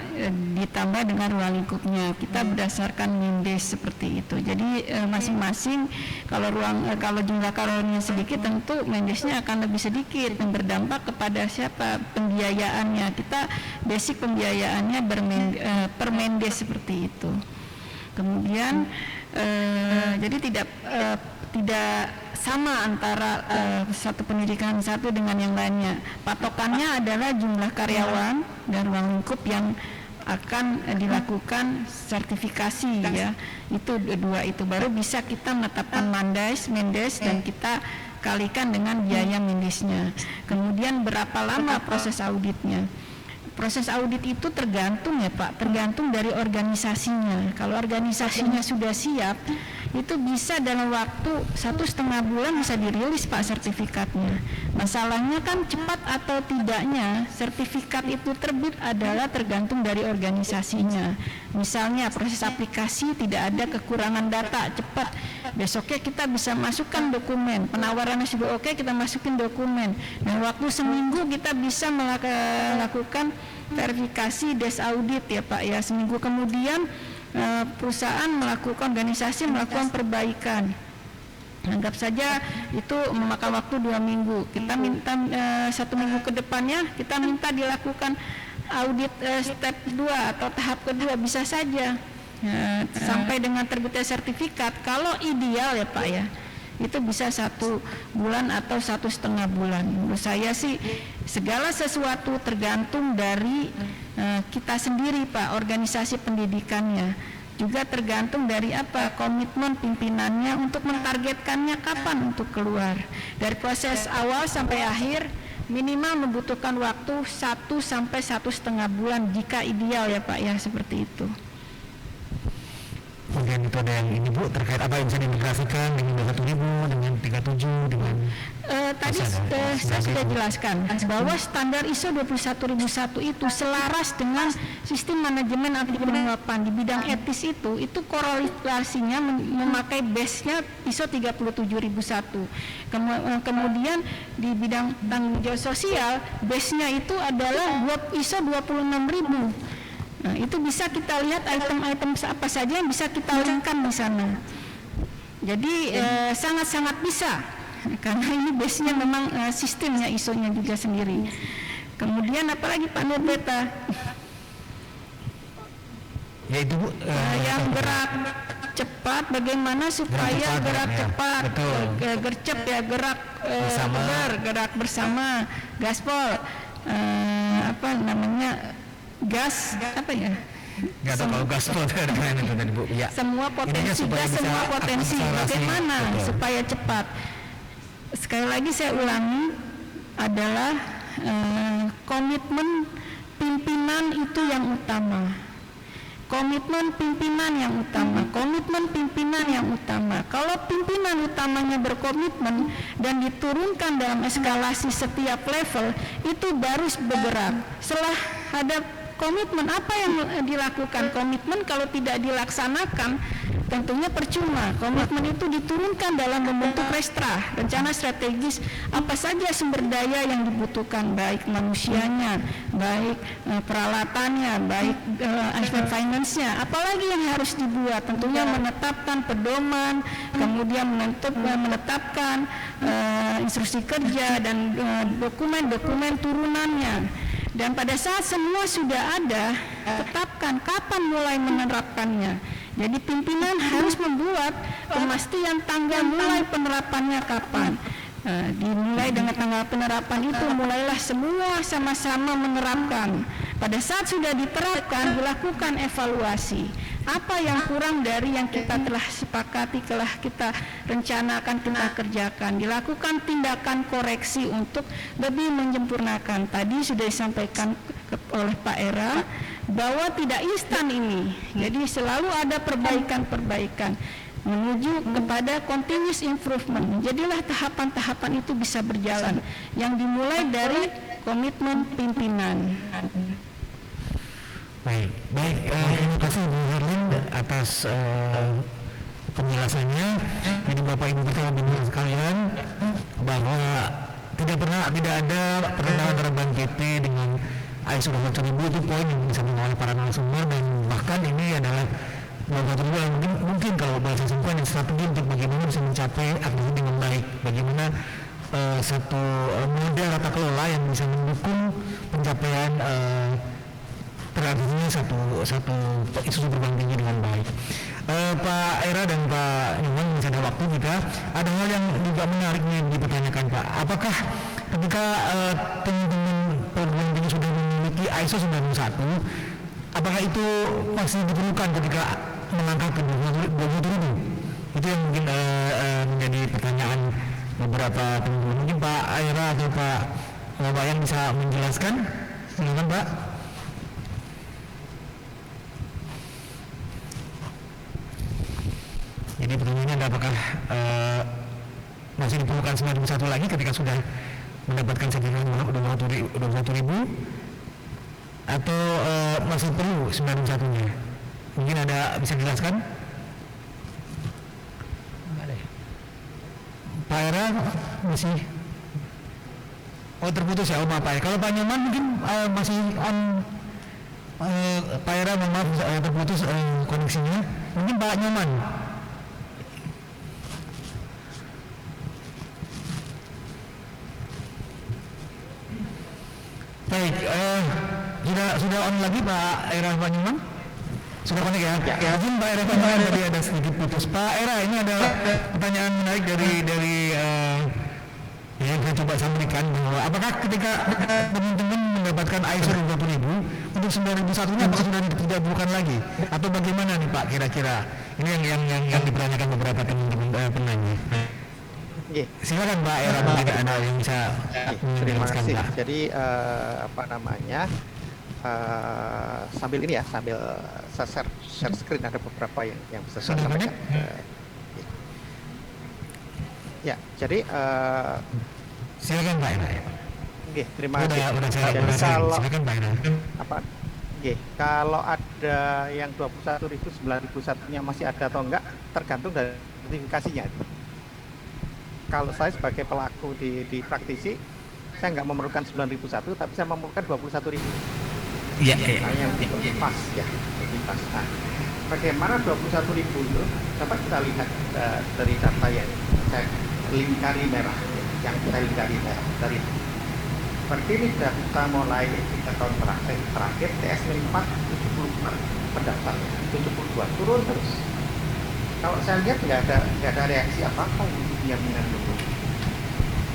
ditambah dengan ruang lingkupnya. Kita berdasarkan Mendes seperti itu. Jadi masing-masing kalau jumlah karyawannya sedikit, tentu Mendesnya akan lebih sedikit dan berdampak kepada siapa pembiayaannya. Kita basic pembiayaannya per Mendes seperti itu. Kemudian jadi tidak sama antara satu pendidikan satu dengan yang lainnya. Patokannya adalah jumlah karyawan dan ruang lingkup yang akan dilakukan sertifikasi ya. Itu dua itu baru bisa kita menetapkan Mendes dan kita kalikan dengan biaya Mendesnya. Kemudian berapa lama proses auditnya? Proses audit itu tergantung ya Pak, tergantung dari organisasinya. Kalau organisasinya sudah siap, itu bisa dalam waktu 1,5 bulan bisa dirilis Pak sertifikatnya. Masalahnya kan cepat atau tidaknya sertifikat itu terbit adalah tergantung dari organisasinya. Misalnya proses aplikasi tidak ada kekurangan data, cepat. Besoknya kita bisa masukkan dokumen, penawarannya sudah oke, kita masukin dokumen. Nah, waktu seminggu kita bisa melakukan verifikasi des audit ya Pak ya. Seminggu kemudian perusahaan organisasi melakukan perbaikan. Anggap saja itu memakan waktu 2 minggu. Kita minta 1 minggu ke depannya kita minta dilakukan audit step 2 atau tahap kedua bisa saja. Sampai dengan terbitnya sertifikat. Kalau ideal ya Pak ya, itu bisa 1 bulan atau 1,5 bulan. Menurut saya sih segala sesuatu tergantung dari kita sendiri Pak, organisasi pendidikannya. Juga tergantung dari komitmen pimpinannya untuk mentargetkannya kapan untuk keluar. Dari proses awal sampai akhir minimal membutuhkan waktu 1 sampai 1,5 bulan jika ideal ya Pak ya, seperti itu. Kemudian itu ada yang ini Bu, terkait apa yang bisa diintegrasikan dengan 21.000, dengan 37, dengan tadi saya sudah jelaskan bahwa standar ISO 21001 itu selaras dengan sistem manajemen anti penyuapan di bidang etis itu korelasinya memakai base-nya ISO 37001. Kemudian di bidang tanggung jawab sosial base-nya itu adalah ISO 26000. Nah, itu bisa kita lihat item-item apa saja yang bisa kita linkkan di sana. Jadi sangat-sangat bisa, karena ini base-nya memang sistemnya ISO-nya juga sendiri. Kemudian apalagi Pak Nurbeta? Ya itu Bu, yang gerak cepat, bagaimana supaya gerak cepat, gercep ya, gerak bersama, gaspol, gas apa ya? Nggak tahu kalau gas dari mana itu tadi Bu. Ya. Semua potensi bagaimana supaya cepat. Sekali lagi saya ulangi adalah komitmen pimpinan itu yang utama. Komitmen pimpinan yang utama. Kalau pimpinan utamanya berkomitmen dan diturunkan dalam eskalasi setiap level, itu baru bergerak. Setelah ada komitmen, apa yang dilakukan? Komitmen kalau tidak dilaksanakan tentunya percuma. Komitmen itu diturunkan dalam membentuk restra, rencana strategis, apa saja sumber daya yang dibutuhkan, baik manusianya, baik peralatannya, baik aspek finance-nya, apalagi yang harus dibuat. Tentunya menetapkan pedoman, kemudian menetapkan instruksi kerja dan dokumen-dokumen turunannya. Dan pada saat semua sudah ada, tetapkan kapan mulai menerapkannya. Jadi pimpinan harus membuat pemastian tanggal mulai penerapannya kapan. Dimulai dengan tanggal penerapan itu mulailah semua sama-sama menerapkan. Pada saat sudah diterapkan, dilakukan evaluasi. Apa yang kurang dari yang kita telah sepakati, telah kita rencanakan, kita kerjakan. Dilakukan tindakan koreksi untuk lebih menyempurnakan. Tadi sudah disampaikan oleh Pak Era bahwa tidak instan ini. Jadi selalu ada perbaikan-perbaikan menuju kepada continuous improvement. Jadilah tahapan-tahapan itu bisa berjalan yang dimulai dari komitmen pimpinan. Baik, terima kasih Bu Herlin atas penjelasannya. Jadi Bapak Ibu kita benar sekalian bahwa tidak ada pertentangan antara BNPB dengan ISO 27000 itu poin yang bisa oleh para narasumber, dan bahkan ini adalah satu yang mungkin kalau bahasa simpan yang strategi untuk bagaimana bisa mencapai aktivitas dengan baik, bagaimana satu model tata kelola yang bisa mendukung pencapaian terartinya satu isu perguruan tinggi dengan baik. Pak Era dan Pak Nyoman, masih ada waktu kita. Ada hal yang juga menarik nih dipertanyakan Pak. Apakah ketika teman-teman perguruan tinggi sudah memiliki ISO 91, apakah itu masih diperlukan ketika melangkah ke 20.000? Itu yang mungkin menjadi pertanyaan beberapa teman-teman. Mungkin Pak Era atau Pak Wayan bisa menjelaskan. Silakan Pak. Jadi pertanyaannya apakah masih diperlukan 91 lagi ketika sudah mendapatkan sertifikat 21.000 atau masih perlu 91-nya? Mungkin ada bisa dijelaskan? Enggak ada ya? Pak Era masih terputus ya, maaf Pak. Kalau Pak Nyoman mungkin masih on. Pak Era maaf terputus koneksinya. Mungkin Pak Nyoman. Baik, sudah on lagi Pak Era Pak Nyoman? Sudah connect ya? Ya, mungkin Pak Era Pak Nyoman tadi ada sedikit putus. Pak Era, ini ada pertanyaan menarik dari yang saya coba sampaikan bahwa apakah ketika teman-teman mendapatkan ISO 20.000 untuk 9.001 ini apakah sudah tidak diperlukan lagi? Atau bagaimana nih Pak kira-kira? Ini yang dipertanyakan beberapa teman-teman penanya. Silakan Pak Era, mungkin ada yang bisa menjelaskan Pak. Pak. Jadi sambil ini ya, sambil saya share screen, ada beberapa yang bisa saya sampaikan. Ya, jadi silakan Pak Era. Oke, terima kasih. Jadi kalau silakan Pak Era. Kalau ada yang 21.000, 9.001-nya masih ada atau enggak tergantung dari sertifikasinya. Kalau saya sebagai pelaku di praktisi, saya nggak memerlukan 9.001, tapi saya memerlukan 21.000. Iya. Hanya untuk pas ya, pas. Nah, bagaimana 21.000 itu? Dapat kita lihat dari data yang saya lingkari merah, yang saya lingkari merah dari. Seperti ini kita mulai 3 tahun terakhir TS4 74 pendaftarnya, 72 turun terus. Kalau saya lihat nggak ada reaksi apa-apa yang mengandung.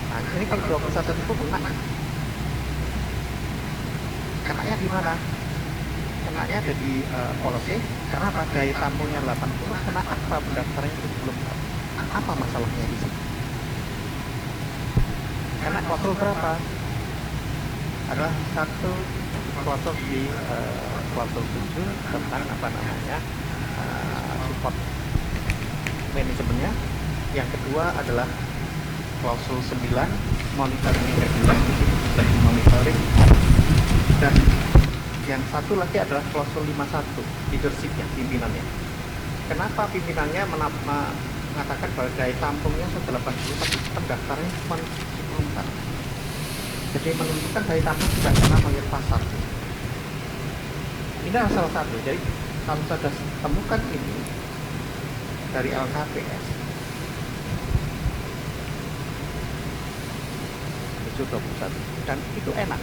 Nah, ini kalau 21 itu kenanya di mana? Kenanya ada di policy, karena pada tamunya 80, kena apa pendaftarannya itu belum tahu. Apa masalahnya di sini? Karena klausul berapa? Adalah satu klausul di klausul 7 tentang support manajemennya. Yang kedua adalah klausul 9 monitoring monitoring, dan yang satu lagi adalah klausul 51 leadership-nya, pimpinannya. Kenapa pimpinannya mengatakan bahwa daya tampungnya 80 tapi pendaftarannya cuma 74? Jadi menunjukkan daya tampung tidak pernah melihat pasar. Ini adalah salah satu. Jadi kalau sudah temukan ini dari LKPS 21, dan itu enak,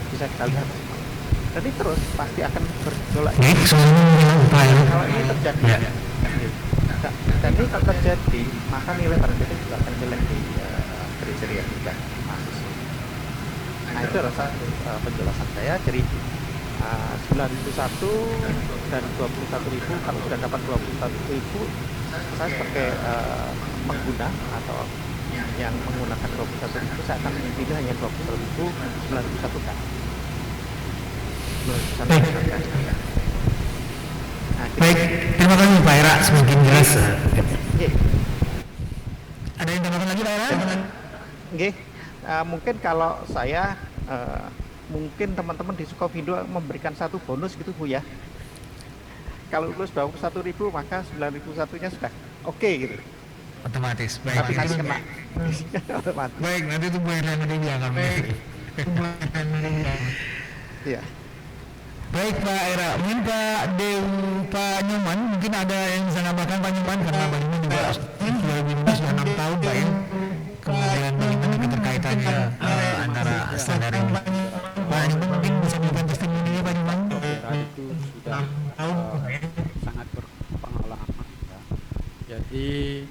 bisa kita lihat, dan ini terus pasti akan bergolak. Kalau ini terjadi, dan ini kalau terjadi, maka nilai targetnya juga akan jelek di kriteria kita mahasiswa. Nah, itu adalah satu penjelasan saya. Jadi 9.001 dan 21.000. Kalau sudah dapat 21.000, saya sebagai pengguna atau yang menggunakan 21.000, saya akan memilih hanya 21.091 kan. Baik, terima kasih Pak Era, semakin jelas. Ada yang tambahkan lagi Pak Era? Mungkin kalau saya, mungkin teman-teman di Sukovindo memberikan satu bonus gitu Bu ya. Kalau lulus 21.000 maka 9.001-nya sudah oke gitu. Otomatis. Baik. Tapi nanti kena. Otomatis. Baik, nanti itu Bu Era yang akan Iya. Baik Pak Era, mungkin Pak Nyoman, mungkin ada yang bisa nambahkan Pak Nyoman, karena Pak Nyoman juga sudah 6 tahun Pak ya. Kemudian bagaimana keterkaitannya antara standar ini. Pak Nyoman mungkin bisa memberikan testimoninya Pak Nyoman. Itu sudah sangat berpengalaman ya. Jadi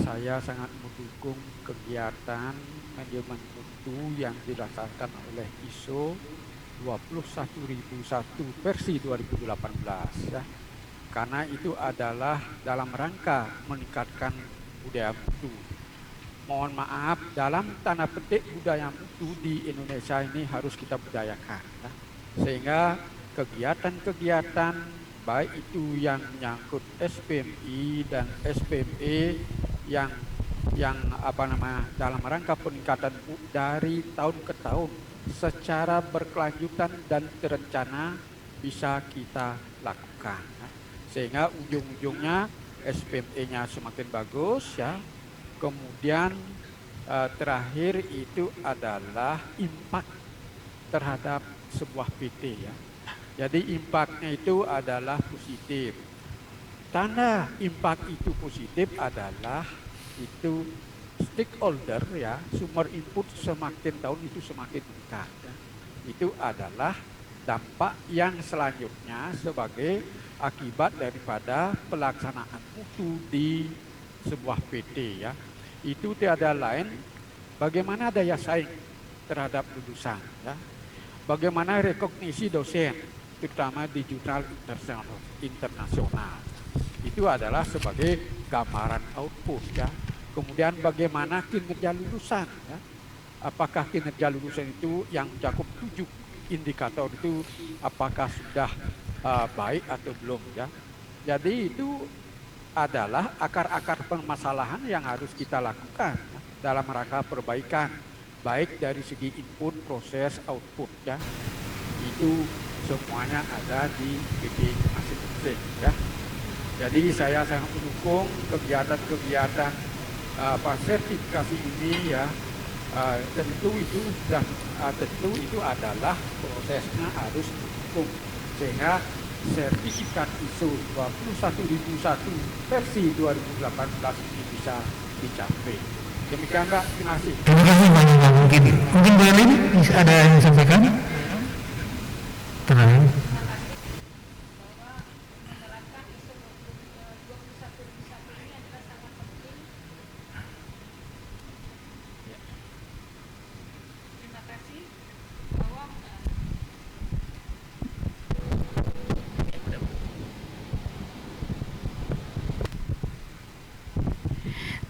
saya sangat mendukung kegiatan manajemen mutu yang dilaksanakan oleh ISO 21001 versi 2018 ya. Karena itu adalah dalam rangka meningkatkan budaya mutu. Mohon maaf, dalam tanda petik budaya mutu di Indonesia ini harus kita budayakan ya. Sehingga kegiatan-kegiatan baik itu yang menyangkut SPMI dan SPME yang dalam rangka peningkatan dari tahun ke tahun secara berkelanjutan dan terencana bisa kita lakukan ya. Sehingga ujung-ujungnya SPME-nya semakin bagus ya. Kemudian terakhir itu adalah impact terhadap sebuah PT ya. Jadi impact-nya itu adalah positif. Tanda impact itu positif adalah itu stakeholder ya, sumber input semakin tahun itu semakin meningkat ya. Itu adalah dampak yang selanjutnya sebagai akibat daripada pelaksanaan mutu di sebuah PT ya. Itu tiada lain bagaimana daya saing terhadap lulusan ya. Bagaimana rekognisi dosen terutama di jurnal internasional. Itu adalah sebagai gambaran output ya. Kemudian bagaimana kinerja lulusan ya. Apakah kinerja lulusan itu yang mencakup 7 indikator itu apakah sudah baik atau belum ya. Jadi itu adalah akar-akar permasalahan yang harus kita lakukan ya, dalam rangka perbaikan baik dari segi input, proses, output ya. Itu semuanya ada di PT masing-masing ya. Jadi saya sangat mendukung kegiatan-kegiatan sertifikasi ini ya. Tentu itu adalah prosesnya harus didukung sehingga sertifikat ISO 21001 versi 2018 ini bisa dicapai. Demikian Pak, terima kasih. Terima kasih Pak Nyoman. Mungkin Bu Elin ada yang disampaikan? Tenang.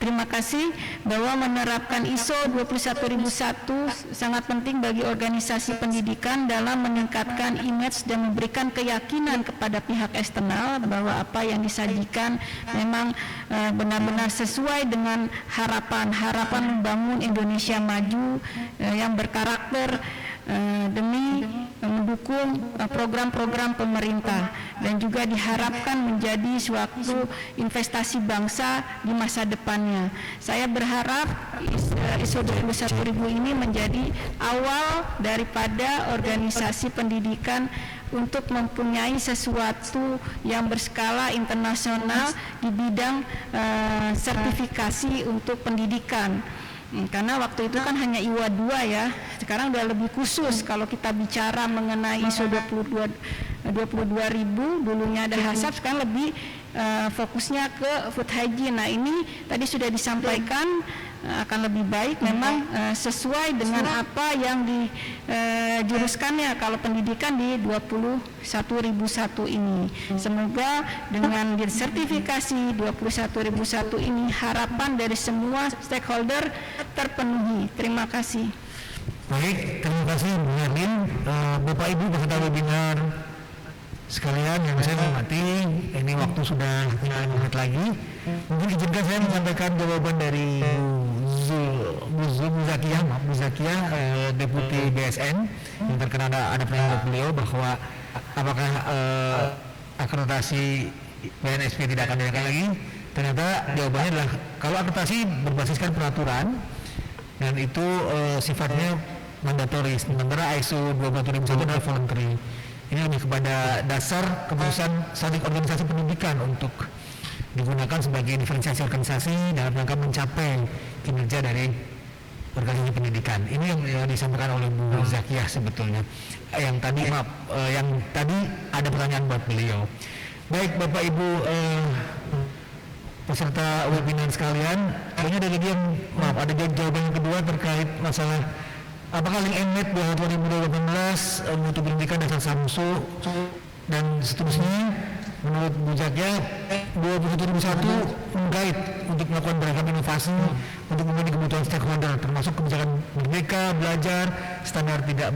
Terima kasih bahwa menerapkan ISO 21001 sangat penting bagi organisasi pendidikan dalam meningkatkan image dan memberikan keyakinan kepada pihak eksternal bahwa apa yang disajikan memang benar-benar sesuai dengan harapan membangun Indonesia maju yang berkarakter demi mendukung program-program pemerintah dan juga diharapkan menjadi suatu investasi bangsa di masa depannya. Saya berharap ISO 21000 ini menjadi awal daripada organisasi pendidikan untuk mempunyai sesuatu yang berskala internasional di bidang sertifikasi untuk pendidikan. Karena waktu itu kan hanya IWA 2 ya, sekarang udah lebih khusus kalau kita bicara mengenai ISO 22000, dulunya ada HACCP, sekarang lebih fokusnya ke food hygiene. Nah ini tadi sudah disampaikan akan lebih baik memang sesuai dengan apa yang dijuruskannya kalau pendidikan di 21.001 ini. Semoga dengan sertifikasi 21.001 ini harapan dari semua stakeholder terpenuhi. Terima kasih. Baik, terima kasih Bu Herlin. Bapak Ibu peserta webinar sekalian yang saya hormati, ini waktu sudah tinggal 5 menit lagi. Mungkin izinkan saya menyampaikan jawaban dari Bu Zakia, Deputi BSN, yang terkena ada pertanyaan dari beliau bahwa apakah akreditasi BNSP tidak akan diadakan lagi. Ternyata jawabannya adalah kalau akreditasi berbasiskan peraturan dan itu sifatnya mandatoris, sementara ISO 22001 adalah voluntary. Ini lebih kepada dasar keputusan strategi organisasi pendidikan untuk digunakan sebagai diferensiasi organisasi dalam rangka mencapai kinerja dari organisasi pendidikan. Ini yang disampaikan oleh Bu Zakiah sebetulnya. Yang tadi ada pertanyaan buat beliau. Baik Bapak Ibu peserta webinar sekalian, kayaknya ada lagi yang ada jawaban yang kedua terkait masalah apakah link MNet 2018 mutu pendidikan dasar SAMSU dan seterusnya. Menurut Bu Zakia, 2021 menggait untuk melakukan beragam inovasi untuk memenuhi kebutuhan stakeholder, termasuk kebijakan merdeka, belajar, standar tidak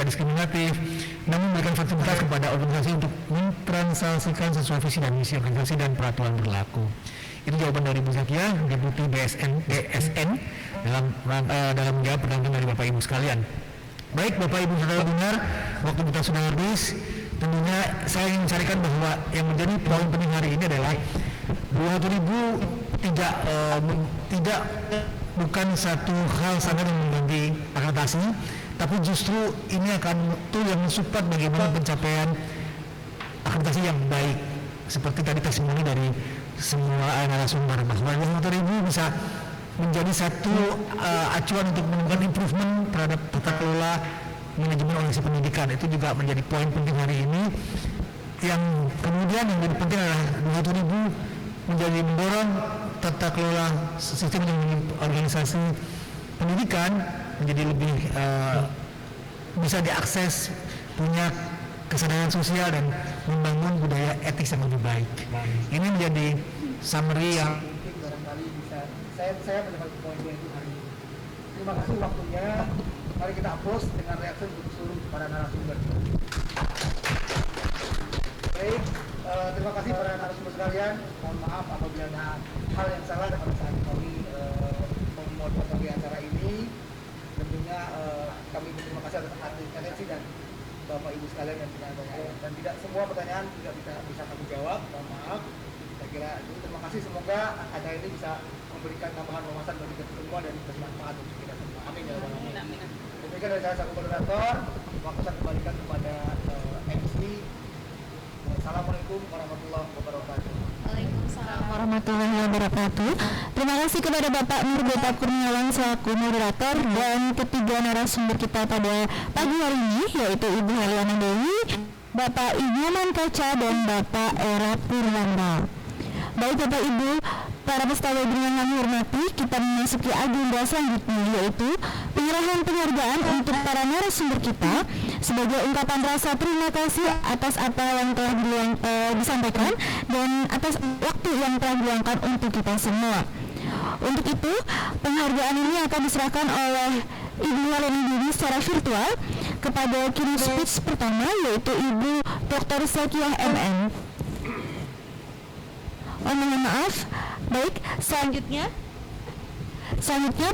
diskriminatif, namun memberikan fleksibilitas kepada organisasi untuk mentransaksikan sesuai visi dan misi organisasi dan peraturan berlaku. Itu jawaban dari Bu Zakia, Deputi DSN dalam menjawab pertanyaan dari Bapak Ibu sekalian. Baik Bapak Ibu saudara benar, waktu kita sudah habis. Tentunya saya ingin mencarikan bahwa yang menjadi poin penting hari ini adalah 20.000 bukan satu hal standar yang mengganti akreditasi, tapi justru ini akan tool yang mensupport bagaimana pencapaian akreditasi yang baik. Seperti tadi testimoni dari semua narasumber bahwa 20.000 bisa menjadi satu acuan untuk menemukan improvement terhadap tata kelola manajemen organisasi pendidikan. Itu juga menjadi poin penting hari ini. Yang kemudian yang lebih penting adalah 20.000 menjadi mendorong tata kelola sistem organisasi pendidikan menjadi lebih bisa diakses, punya kesadaran sosial dan membangun budaya etis yang lebih baik. Ini menjadi summary yang barangkali bisa saya mendapat poin itu hari ini. Terima kasih waktunya. Mari kita hapus dengan reaksi untuk seluruh para narasumber. Baik, terima kasih para narasumber sekalian. Mohon maaf apabila ada hal yang salah pada saat kami memotong acara ini. Tentunya kami berterima kasih atas atensi dan Bapak Ibu sekalian yang bertanya, dan tidak semua pertanyaan tidak bisa kami jawab. Mohon maaf. Saya kira itu. Terima kasih, semoga acara ini bisa memberikan tambahan wawasan bagi kita semua dan bermanfaat untuk kita semua. Amin ya rabbal alamin. Demikian dari saya selaku moderator, waktu saya kembalikan kepada MC. Assalamualaikum warahmatullahi wabarakatuh. Waalaikumsalam warahmatullahi wabarakatuh. Terima kasih kepada Bapak Nurdeta Kurniawan selaku moderator dan ketiga narasumber kita pada pagi hari ini, yaitu Ibu Heliana Dewi, Bapak Ibu Kaca dan Bapak Era Purwanda. Baik Bapak Ibu, para peserta webinar yang kami hormati, kita memasuki agenda selanjutnya, yaitu penyerahan penghargaan untuk para narasumber kita sebagai ungkapan rasa terima kasih atas apa yang telah disampaikan dan atas waktu yang telah diluangkan untuk kita semua. Untuk itu, penghargaan ini akan diserahkan oleh Ibu Heliana Dewi secara virtual kepada keynote speech pertama, yaitu Ibu Dr. Zakiah MM. Mohon maaf. Baik, selanjutnya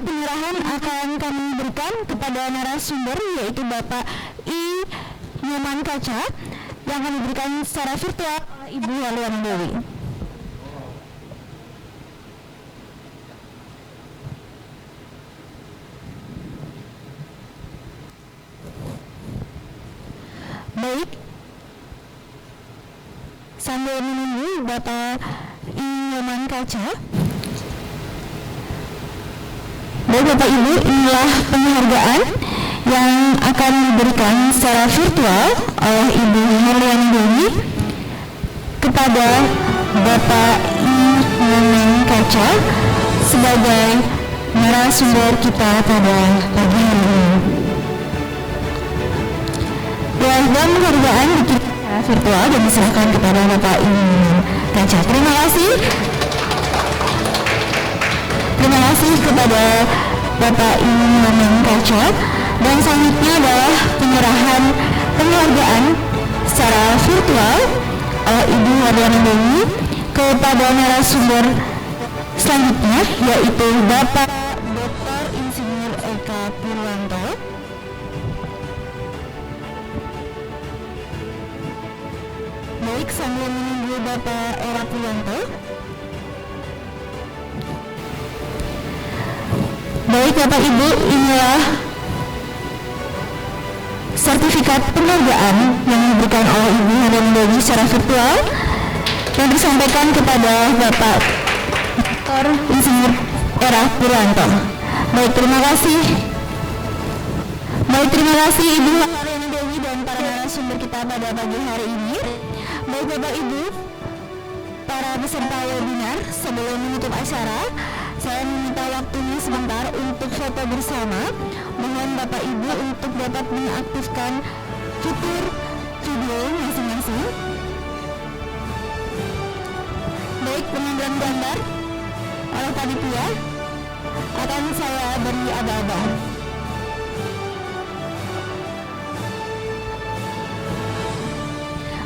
penyerahan akan kami berikan kepada narasumber, yaitu Bapak I. Nyoman Kaca, yang akan diberikan secara virtual oleh Ibu Heliana Dewi. Baik, sambil menunggu Bapak Nyoman Kaca. Baik Bapak Ibu, inilah penghargaan yang akan diberikan secara virtual oleh Ibu Heliana Dewi kepada Bapak Nyoman Kaca sebagai narasumber kita pada pagi hari ini. Dan penghargaan secara virtual dan diserahkan kepada Bapak Imam Kaca. Terima kasih. Terima kasih kepada Bapak Imam Kaca. Dan selanjutnya adalah penyerahan penghargaan secara virtual oleh Ibu Hardiana Dewi kepada narasumber selanjutnya, yaitu Bapak Dr. Insinyur Eka Purwanto. Baik, sambil menunggu Bapak Eka Purwanto. Baik Bapak Ibu, inilah sertifikat penghargaan yang diberikan oleh Ibu Hardiana Dewi secara virtual yang disampaikan kepada Bapak Dr. Insinyur Eka Purwanto. Baik, terima kasih. Baik, terima kasih Ibu Hardiana Dewi dan para narasumber kita pada pagi hari ini. Baik Bapak Ibu, para peserta webinar, sebelum menutup acara, saya meminta waktunya sebentar untuk foto bersama. Mohon Bapak Ibu untuk dapat mengaktifkan fitur video masing-masing. Baik, pengambilan gambar oleh panitia akan saya beri aba-aba.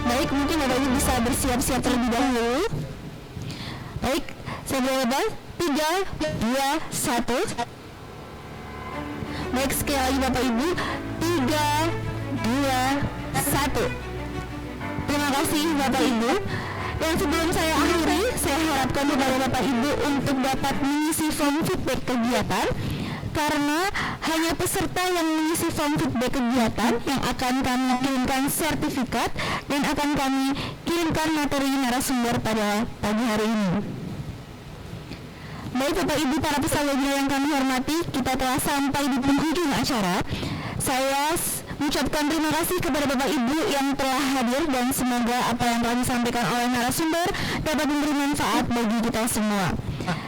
Baik, mungkin Bapak Ibu bisa bersiap-siap terlebih dahulu. Baik, saya beri aba. 3, 2, 1. Baik, sekali lagi Bapak Ibu. 3, 2, 1. Terima kasih Bapak Ibu. Dan sebelum saya akhiri, saya harapkan kepada Bapak Ibu untuk dapat mengisi form feedback kegiatan, karena hanya peserta yang mengisi form feedback kegiatan yang akan kami kirimkan sertifikat dan akan kami kirimkan materi narasumber pada pagi hari ini. Baik Bapak Ibu, para peserta webinar yang kami hormati, kita telah sampai di penghujung acara. Saya mengucapkan terima kasih kepada Bapak Ibu yang telah hadir, dan semoga apa yang telah disampaikan oleh narasumber dapat memberi manfaat bagi kita semua.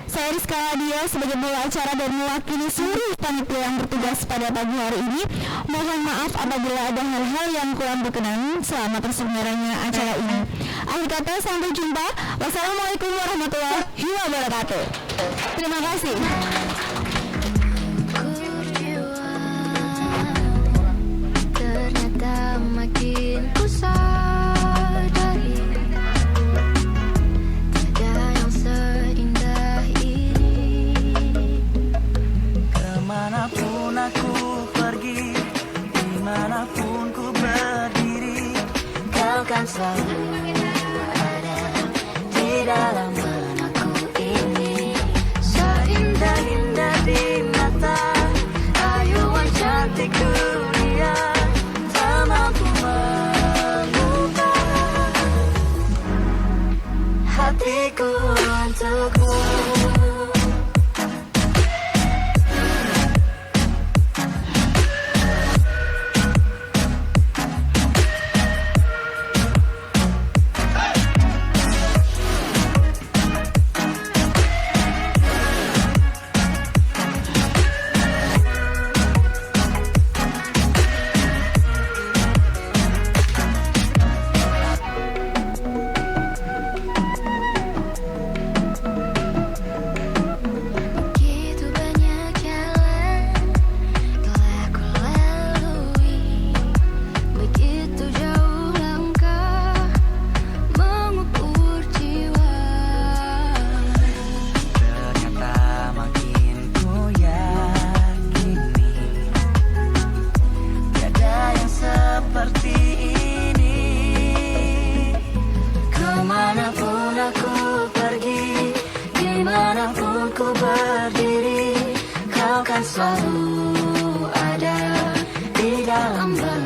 Saya Rizka Ladia sebagai pembawa acara dan mewakili seluruh panitia yang bertugas pada pagi hari ini. Mohon maaf apabila ada hal-hal yang kurang berkenan selama terselenggaranya acara ini. Akhir kata, sampai jumpa. Wassalamualaikum warahmatullahi wabarakatuh. Terima kasih. Ternyata makin ku sadari tiada yang seindah ini. Kemanapun aku pergi, dimanapun ku berdiri, kau kan selalu ada di dalam benakku ini. Seindah-indah di mata, ayuan cantik dunia, tak mampu mengubah hatiku untukmu. Begitu banyak jalan telah ku lalui, begitu jauh langkah mengukur jiwa. Ternyata makin ku yakini, tiada yang seperti ini. Kemanapun aku pergi, dimanapun ku berdiri, kau kan selalu ada di dalam benakku.